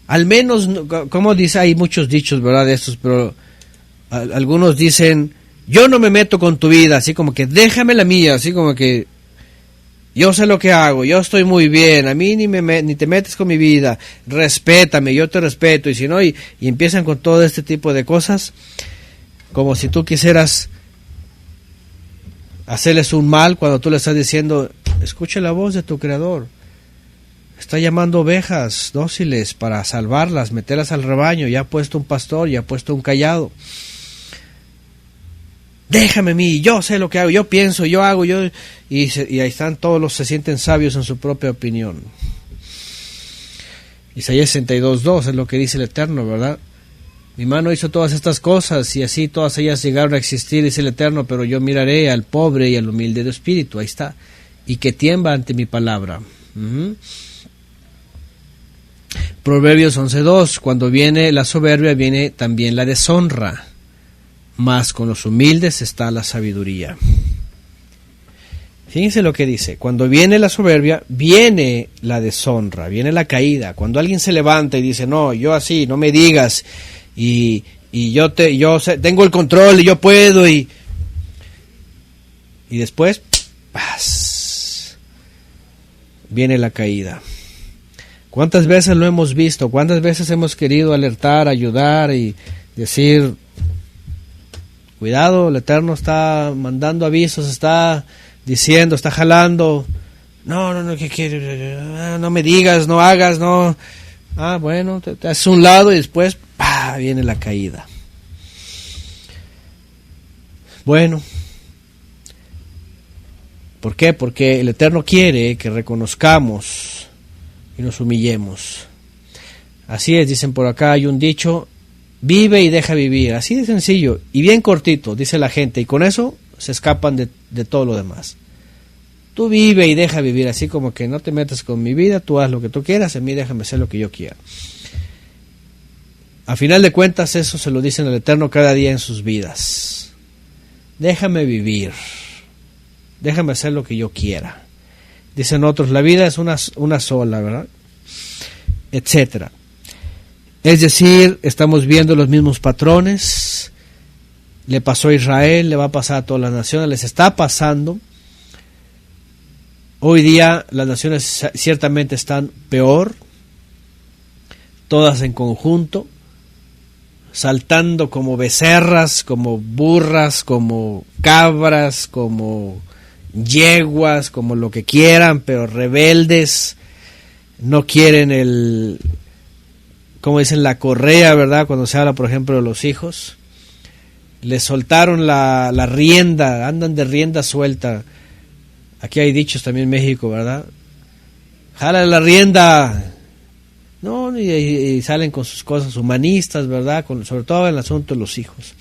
Al menos, como dice, hay muchos dichos, ¿verdad? De estos, pero algunos dicen, yo no me meto con tu vida, así como que déjame la mía, así como que yo sé lo que hago, yo estoy muy bien, a mí ni te metes con mi vida, respétame, yo te respeto, y si no, y empiezan con todo este tipo de cosas, como si tú quisieras hacerles un mal cuando tú le estás diciendo, escucha la voz de tu Creador. Está llamando ovejas dóciles para salvarlas, meterlas al rebaño. Ya ha puesto un pastor, ya ha puesto un cayado. Déjame a mí, yo sé lo que hago, yo pienso, yo hago, y ahí están todos se sienten sabios en su propia opinión. Isaías 62:2 es lo que dice el Eterno, ¿verdad? Mi mano hizo todas estas cosas y así todas ellas llegaron a existir, dice el Eterno, pero yo miraré al pobre y al humilde de espíritu, ahí está, y que tiembla ante mi palabra. Proverbios 11:2, cuando viene la soberbia viene también la deshonra, mas con los humildes está la sabiduría. Fíjense lo que dice: cuando viene la soberbia, viene la deshonra, viene la caída. Cuando alguien se levanta y dice, no, yo así, no me digas, y yo tengo el control y yo puedo, y después, ¡paz!, viene la caída. ¿Cuántas veces lo hemos visto? ¿Cuántas veces hemos querido alertar, ayudar y decir, cuidado, el Eterno está mandando avisos, está diciendo, está jalando, no, no me digas, no hagas, no, bueno, te haces un lado y después, ¡pah!, viene la caída. Bueno, ¿por qué? Porque el Eterno quiere que reconozcamos y nos humillemos. Así es, dicen por acá, hay un dicho: vive y deja vivir. Así de sencillo y bien cortito, dice la gente, y con eso se escapan de todo lo demás. Tú vive y deja vivir, así como que no te metas con mi vida, tú haz lo que tú quieras, a mí déjame hacer lo que yo quiera. A final de cuentas, eso se lo dicen al Eterno cada día en sus vidas. Déjame vivir, déjame hacer lo que yo quiera. Dicen otros, la vida es una sola, ¿verdad? Etcétera. Es decir, estamos viendo los mismos patrones. Le pasó a Israel, le va a pasar a todas las naciones, les está pasando. Hoy día las naciones ciertamente están peor, todas en conjunto, saltando como becerras, como burras, como cabras, como yeguas, como lo que quieran, pero rebeldes, no quieren como dicen, la correa, ¿verdad? Cuando se habla, por ejemplo, de los hijos, les soltaron la rienda, andan de rienda suelta. Aquí hay dichos también en México, ¿verdad? Jala la rienda. No, y salen con sus cosas humanistas, ¿verdad? Sobre todo en el asunto de los hijos.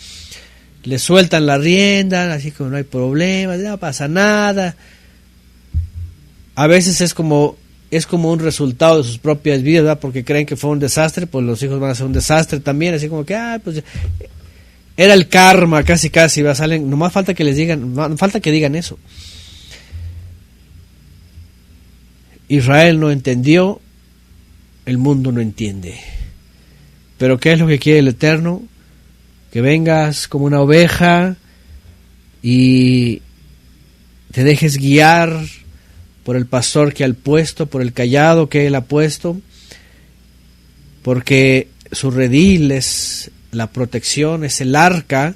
Les sueltan la rienda, así como no hay problema, no pasa nada. A veces es como un resultado de sus propias vidas, ¿verdad? Porque creen que fue un desastre, pues los hijos van a ser un desastre también, así como que, pues era el karma, casi, ¿verdad? Salen, nomás falta que les digan, no falta que digan eso. Israel no entendió, el mundo no entiende. Pero ¿qué es lo que quiere el Eterno? Que vengas como una oveja y te dejes guiar por el pastor que ha puesto, por el cayado que él ha puesto, porque su redil es la protección, es el arca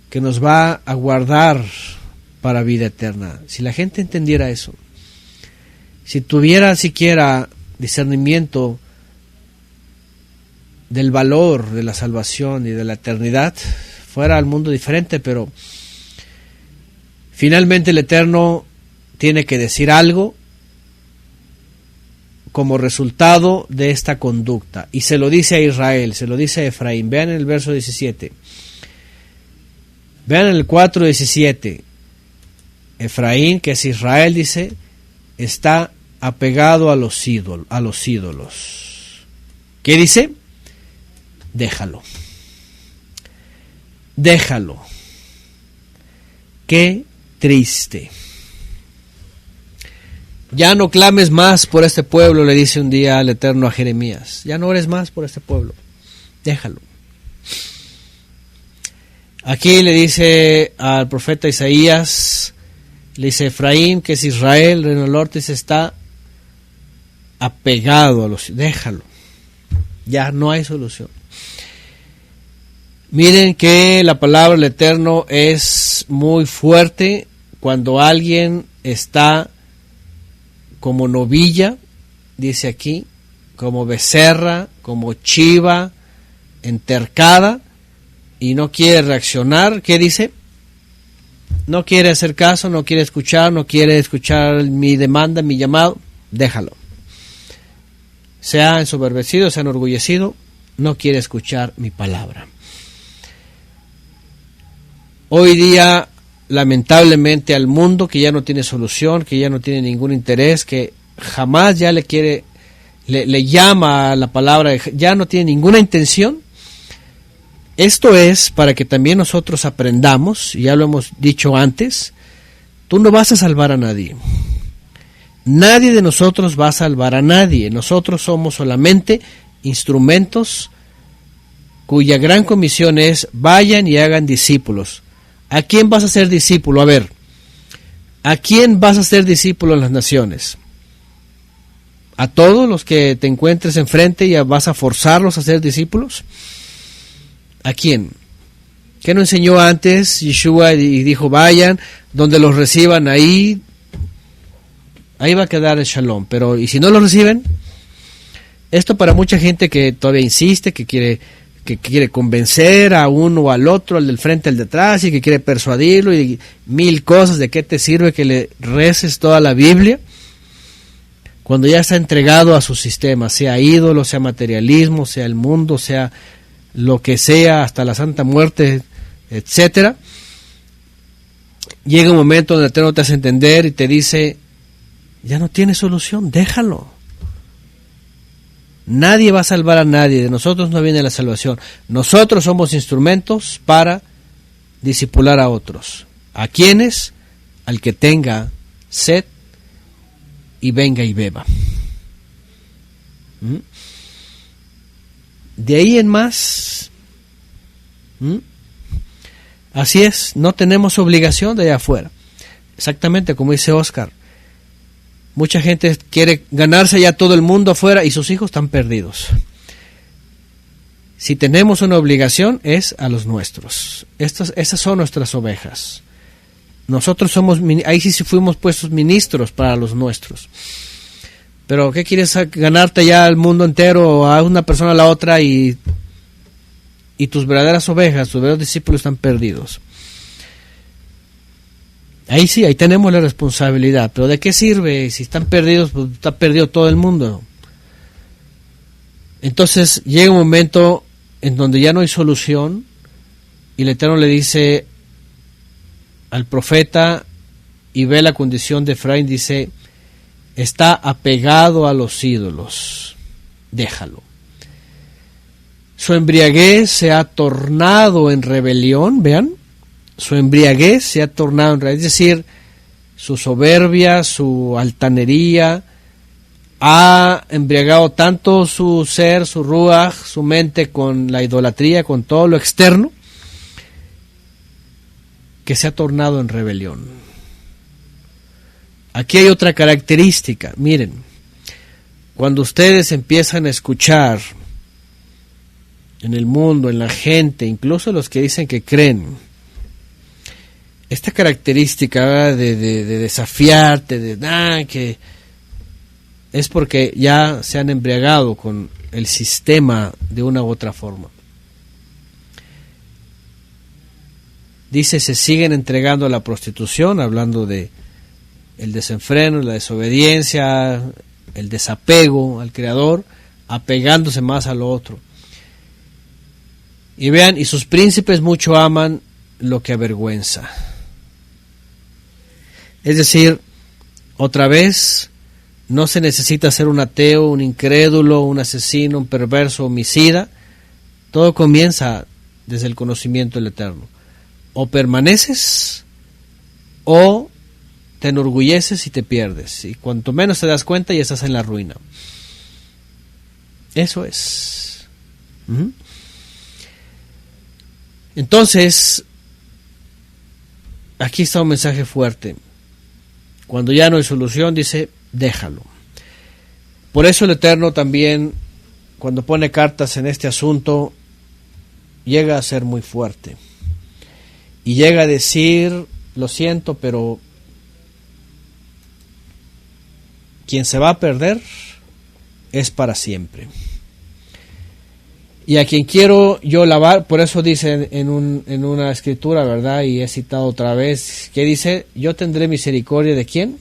que nos va a guardar para vida eterna. Si la gente entendiera eso, si tuviera siquiera discernimiento del valor de la salvación y de la eternidad, fuera al mundo diferente, pero finalmente el Eterno tiene que decir algo como resultado de esta conducta, y se lo dice a Israel, se lo dice a Efraín. Vean en el verso 17, vean en el 4:17, Efraín, que es Israel, dice, está apegado a los ídolos. ¿Qué dice? Déjalo. Qué triste. Ya no clames más por este pueblo, le dice un día el Eterno a Jeremías. Ya no ores más por este pueblo. Déjalo. Aquí le dice al profeta Isaías, le dice Efraín, que es Israel, el reino del norte, se está apegado a los... Déjalo. Ya no hay solución. Miren que la palabra del Eterno es muy fuerte cuando alguien está como novilla, dice aquí, como becerra, como chiva, entercada, y no quiere reaccionar. ¿Qué dice? No quiere hacer caso, no quiere escuchar mi demanda, mi llamado. Déjalo. Se ha ensoberbecido, se ha enorgullecido, no quiere escuchar mi palabra. Hoy día, lamentablemente, al mundo que ya no tiene solución, que ya no tiene ningún interés, que jamás ya le llama a la palabra, ya no tiene ninguna intención. Esto es para que también nosotros aprendamos, ya lo hemos dicho antes, Tú no vas a salvar a nadie. Nadie de nosotros va a salvar a nadie. Nosotros somos solamente instrumentos cuya gran comisión es: vayan y hagan discípulos. ¿A quién vas a ser discípulo? A ver, ¿a quién vas a ser discípulo en las naciones? ¿A todos los que te encuentres enfrente y vas a forzarlos a ser discípulos? ¿A quién? ¿Qué no enseñó antes Yeshua y dijo: vayan, donde los reciban, ahí va a quedar el shalom? Pero ¿y si no los reciben? Esto para mucha gente que todavía insiste, que quiere convencer a uno o al otro, al del frente, al de atrás, y que quiere persuadirlo, y mil cosas. ¿De qué te sirve que le reces toda la Biblia cuando ya está entregado a su sistema, sea ídolo, sea materialismo, sea el mundo, sea lo que sea, hasta la santa muerte, etcétera? Llega un momento donde el Eterno te hace entender y te dice: ya no tiene solución, déjalo. Nadie va a salvar a nadie, de nosotros no viene la salvación. Nosotros somos instrumentos para discipular a otros. ¿A quiénes? Al que tenga sed y venga y beba. De ahí en más, así es, no tenemos obligación de allá afuera. Exactamente como dice Oscar. Mucha gente quiere ganarse ya todo el mundo afuera y sus hijos están perdidos. Si tenemos una obligación, es a los nuestros. Esas son nuestras ovejas. Nosotros somos, ahí sí fuimos puestos ministros para los nuestros. Pero ¿qué quieres ganarte ya al mundo entero, a una persona a la otra, y tus verdaderas ovejas, tus verdaderos discípulos están perdidos? Ahí sí, ahí tenemos la responsabilidad. Pero ¿de qué sirve? Si están perdidos, pues está perdido todo el mundo. Entonces llega un momento en donde ya no hay solución, y el Eterno le dice al profeta, y ve la condición de Efraín, dice: está apegado a los ídolos, déjalo. Su embriaguez se ha tornado en rebelión, vean, su embriaguez se ha tornado en rebelión, es decir, su soberbia, su altanería, ha embriagado tanto su ser, su ruach, su mente con la idolatría, con todo lo externo, que se ha tornado en rebelión. Aquí hay otra característica, miren, cuando ustedes empiezan a escuchar en el mundo, en la gente, incluso los que dicen que creen, esta característica de desafiarte, que es porque ya se han embriagado con el sistema de una u otra forma. Dice: se siguen entregando a la prostitución, hablando de el desenfreno, la desobediencia, el desapego al Creador, apegándose más a lo otro. Y vean, y sus príncipes mucho aman lo que avergüenza. Es decir, otra vez, no se necesita ser un ateo, un incrédulo, un asesino, un perverso, homicida. Todo comienza desde el conocimiento del Eterno. O permaneces, o te enorgulleces y te pierdes. Y cuanto menos te das cuenta, ya estás en la ruina. Eso es. Entonces, aquí está un mensaje fuerte. Cuando ya no hay solución, dice: déjalo. Por eso el Eterno también, cuando pone cartas en este asunto, llega a ser muy fuerte. Y llega a decir: lo siento, pero quien se va a perder es para siempre. Y a quien quiero yo lavar, por eso dice en una escritura, ¿verdad? Y he citado otra vez, que dice: yo tendré misericordia ¿de quién?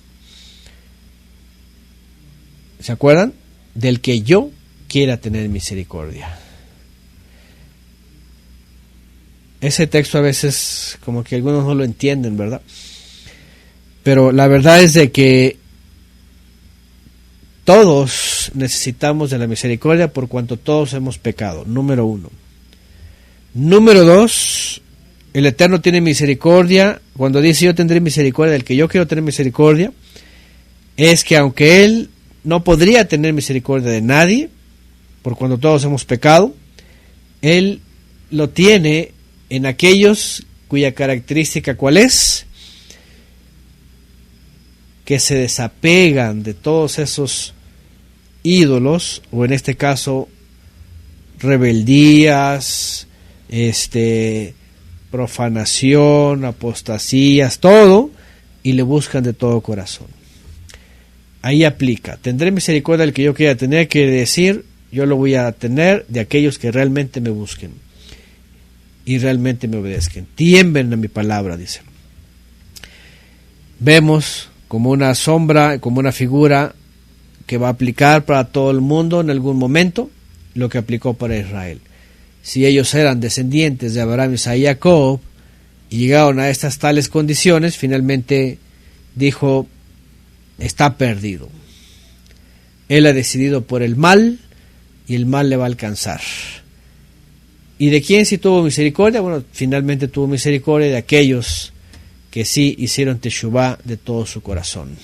¿Se acuerdan? Del que yo quiera tener misericordia. Ese texto a veces como que algunos no lo entienden, ¿verdad? Pero la verdad es de que todos necesitamos de la misericordia por cuanto todos hemos pecado, número 1. Número 2, el Eterno tiene misericordia, cuando dice yo tendré misericordia del que yo quiero tener misericordia, es que aunque Él no podría tener misericordia de nadie, por cuando todos hemos pecado, Él lo tiene en aquellos cuya característica ¿cuál es? Que se desapegan de todos esos ídolos, o en este caso rebeldías, profanación, apostasías, todo, y le buscan de todo corazón. Ahí aplica, tendré misericordia del que yo quiera tener, quiere decir, yo lo voy a tener de aquellos que realmente me busquen y realmente me obedezcan, tiemblen a mi palabra, dice. Vemos como una sombra, como una figura que va a aplicar para todo el mundo en algún momento, lo que aplicó para Israel. Si ellos eran descendientes de Abraham, Isaac y Jacob, y llegaron a estas tales condiciones, finalmente dijo, está perdido. Él ha decidido por el mal, y el mal le va a alcanzar. ¿Y de quién sí tuvo misericordia? Bueno, finalmente tuvo misericordia de aquellos que sí hicieron teshuvá de todo su corazón.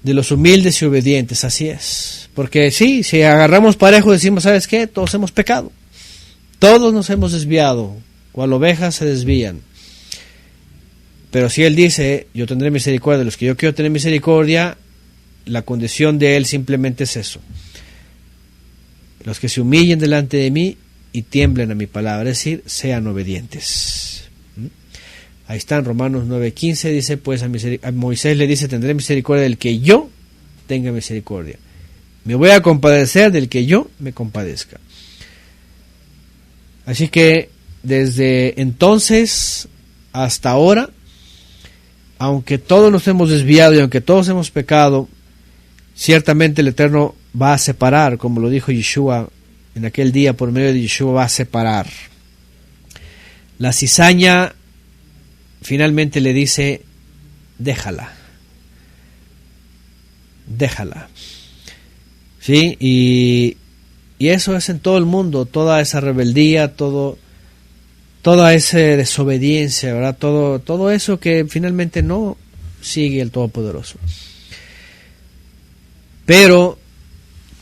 De los humildes y obedientes, así es. Porque sí, si agarramos parejo decimos, ¿sabes qué? Todos hemos pecado. Todos nos hemos desviado. Cual ovejas se desvían. Pero si Él dice, yo tendré misericordia de los que yo quiero tener misericordia, la condición de Él simplemente es eso. Los que se humillen delante de mí y tiemblen a mi palabra, es decir, sean obedientes. Ahí está en Romanos 9:15, dice, pues a Moisés le dice, tendré misericordia del que yo tenga misericordia. Me voy a compadecer del que yo me compadezca. Así que desde entonces hasta ahora, aunque todos nos hemos desviado y aunque todos hemos pecado, ciertamente el Eterno va a separar, como lo dijo Yeshua en aquel día, por medio de Yeshua va a separar. La cizaña finalmente le dice, déjala. ¿Sí? Y eso es en todo el mundo, toda esa rebeldía, toda esa desobediencia, ¿verdad? Todo eso que finalmente no sigue el Todopoderoso. Pero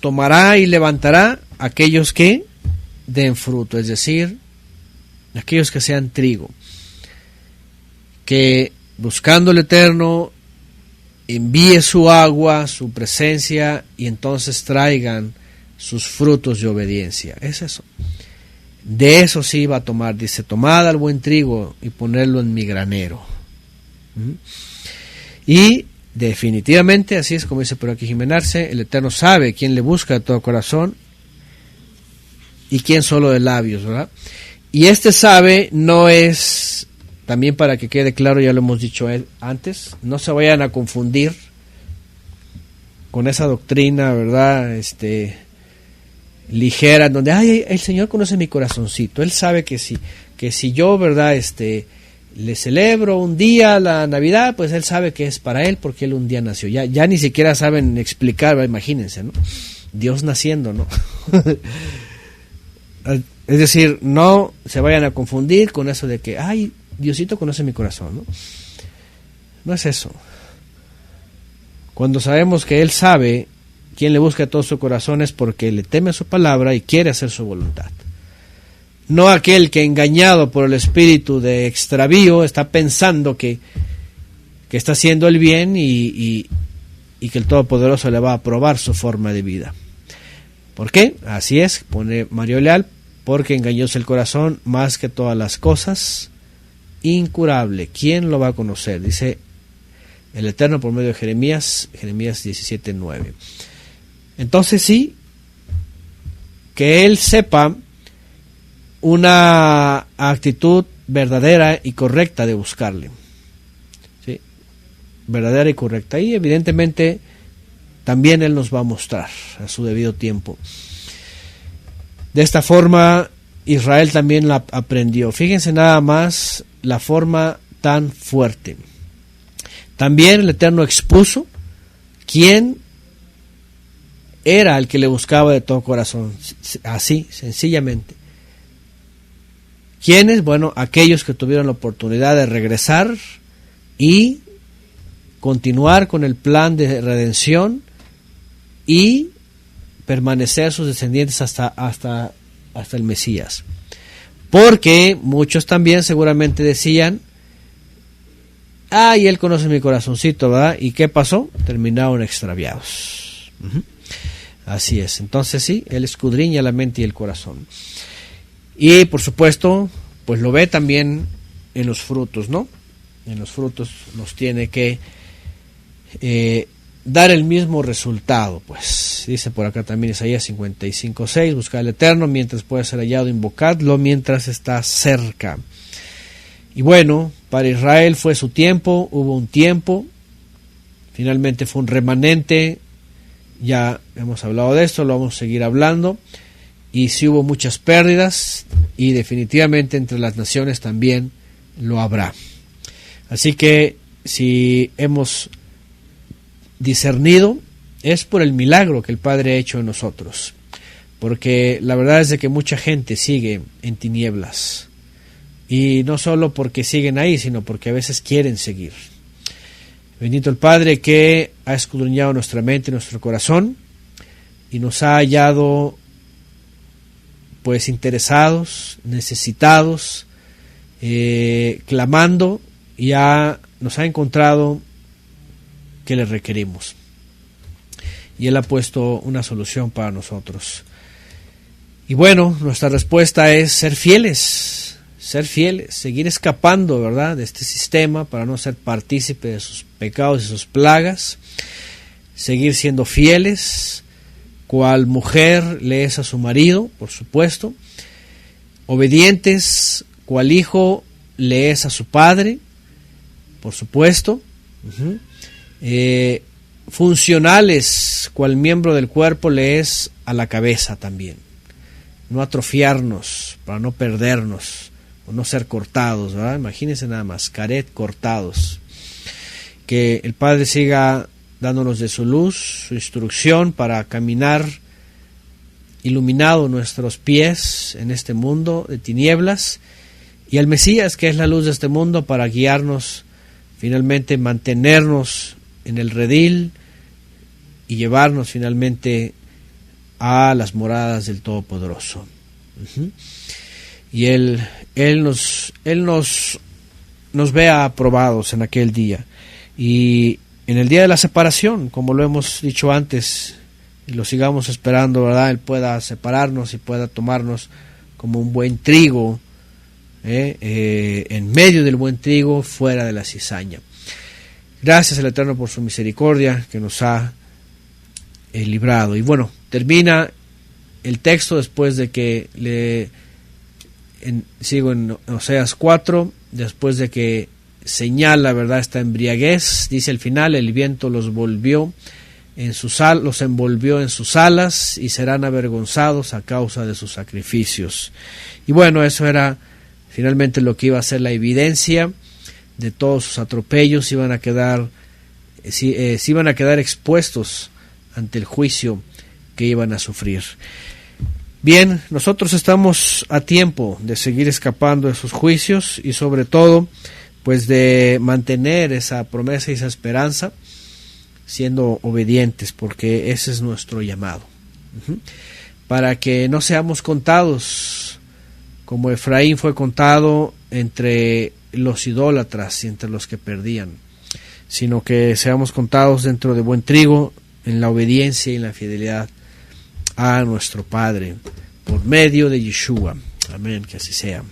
tomará y levantará aquellos que den fruto, es decir, aquellos que sean trigo, que buscando el Eterno envíe su agua, su presencia, y entonces traigan sus frutos de obediencia. Es eso. De eso sí va a tomar, dice, tomad al buen trigo y ponerlo en mi granero. Y definitivamente, así es como dice por aquí Jimenarse, el Eterno sabe quién le busca de todo corazón y quién solo de labios, ¿verdad? Y sabe no es, también para que quede claro, ya lo hemos dicho antes, no se vayan a confundir con esa doctrina, ¿verdad? Ligera, donde el Señor conoce mi corazoncito, Él sabe que si yo, ¿verdad? Le celebro un día la Navidad, pues Él sabe que es para Él porque Él un día nació. Ya ni siquiera saben explicar, ¿verdad? Imagínense, ¿no? Dios naciendo, ¿no? Es decir, no se vayan a confundir con eso de que, Diosito conoce mi corazón, ¿no? No es eso. Cuando sabemos que Él sabe quién le busca todo su corazón es porque le teme a su palabra y quiere hacer su voluntad. No aquel que, engañado por el espíritu de extravío, está pensando que está haciendo el bien y que el Todopoderoso le va a aprobar su forma de vida. ¿Por qué? Así es, pone Mario Leal, porque engañoso el corazón más que todas las cosas, incurable. ¿Quién lo va a conocer? Dice el Eterno por medio de Jeremías 17:9. Entonces sí, que Él sepa una actitud verdadera y correcta de buscarle, ¿sí? Verdadera y correcta, y evidentemente también Él nos va a mostrar a su debido tiempo. De esta forma Israel también la aprendió. Fíjense nada más la forma tan fuerte. También el Eterno expuso quién era el que le buscaba de todo corazón, así, sencillamente. ¿Quiénes? Bueno, aquellos que tuvieron la oportunidad de regresar y continuar con el plan de redención y permanecer sus descendientes hasta el Mesías. Porque muchos también seguramente decían, y él conoce mi corazoncito, ¿verdad? ¿Y qué pasó? Terminaron extraviados. Así es. Entonces sí, él escudriña la mente y el corazón. Y por supuesto, pues lo ve también en los frutos, ¿no? En los frutos nos tiene que dar el mismo resultado, pues. Dice por acá también Isaías 55:6, buscad al Eterno mientras pueda ser hallado, invocadlo mientras está cerca. Y bueno, para Israel fue su tiempo, hubo un tiempo, finalmente fue un remanente, ya hemos hablado de esto, lo vamos a seguir hablando, y sí hubo muchas pérdidas, y definitivamente entre las naciones también lo habrá. Así que si hemos discernido, es por el milagro que el Padre ha hecho en nosotros, porque la verdad es de que mucha gente sigue en tinieblas, y no solo porque siguen ahí, sino porque a veces quieren seguir. Bendito el Padre que ha escudriñado nuestra mente y nuestro corazón, y nos ha hallado pues interesados, necesitados, clamando, y nos ha encontrado que le requerimos. Y Él ha puesto una solución para nosotros. Y bueno, nuestra respuesta es ser fieles, seguir escapando, ¿verdad?, de este sistema para no ser partícipe de sus pecados y sus plagas, seguir siendo fieles, cual mujer le es a su marido, por supuesto, obedientes, cual hijo le es a su padre, por supuesto, funcionales, cual miembro del cuerpo le es a la cabeza también, no atrofiarnos, para no perdernos, o no ser cortados, ¿verdad? Imagínense nada más, cortados, que el Padre siga dándonos de su luz, su instrucción para caminar iluminado nuestros pies en este mundo de tinieblas, y al Mesías, que es la luz de este mundo, para guiarnos, finalmente mantenernos en el redil y llevarnos finalmente a las moradas del Todopoderoso. Y Él nos ve aprobados en aquel día. Y en el día de la separación, como lo hemos dicho antes, y lo sigamos esperando, ¿verdad?, Él pueda separarnos y pueda tomarnos como un buen trigo, en medio del buen trigo, fuera de la cizaña. Gracias al Eterno por su misericordia que nos ha librado. Y bueno, termina el texto después de que sigo en Oseas 4, después de que señala, ¿verdad?, esta embriaguez. Dice al final, el viento los envolvió en sus alas y serán avergonzados a causa de sus sacrificios. Y bueno, eso era finalmente lo que iba a ser la evidencia de todos sus atropellos. Se iban a quedar expuestos ante el juicio que iban a sufrir. Bien, nosotros estamos a tiempo de seguir escapando de sus juicios y sobre todo pues de mantener esa promesa y esa esperanza siendo obedientes, porque ese es nuestro llamado, para que no seamos contados como Efraín fue contado entre los idólatras y entre los que perdían, sino que seamos contados dentro de buen trigo, en la obediencia y en la fidelidad a nuestro Padre por medio de Yeshua. Amén, que así sea.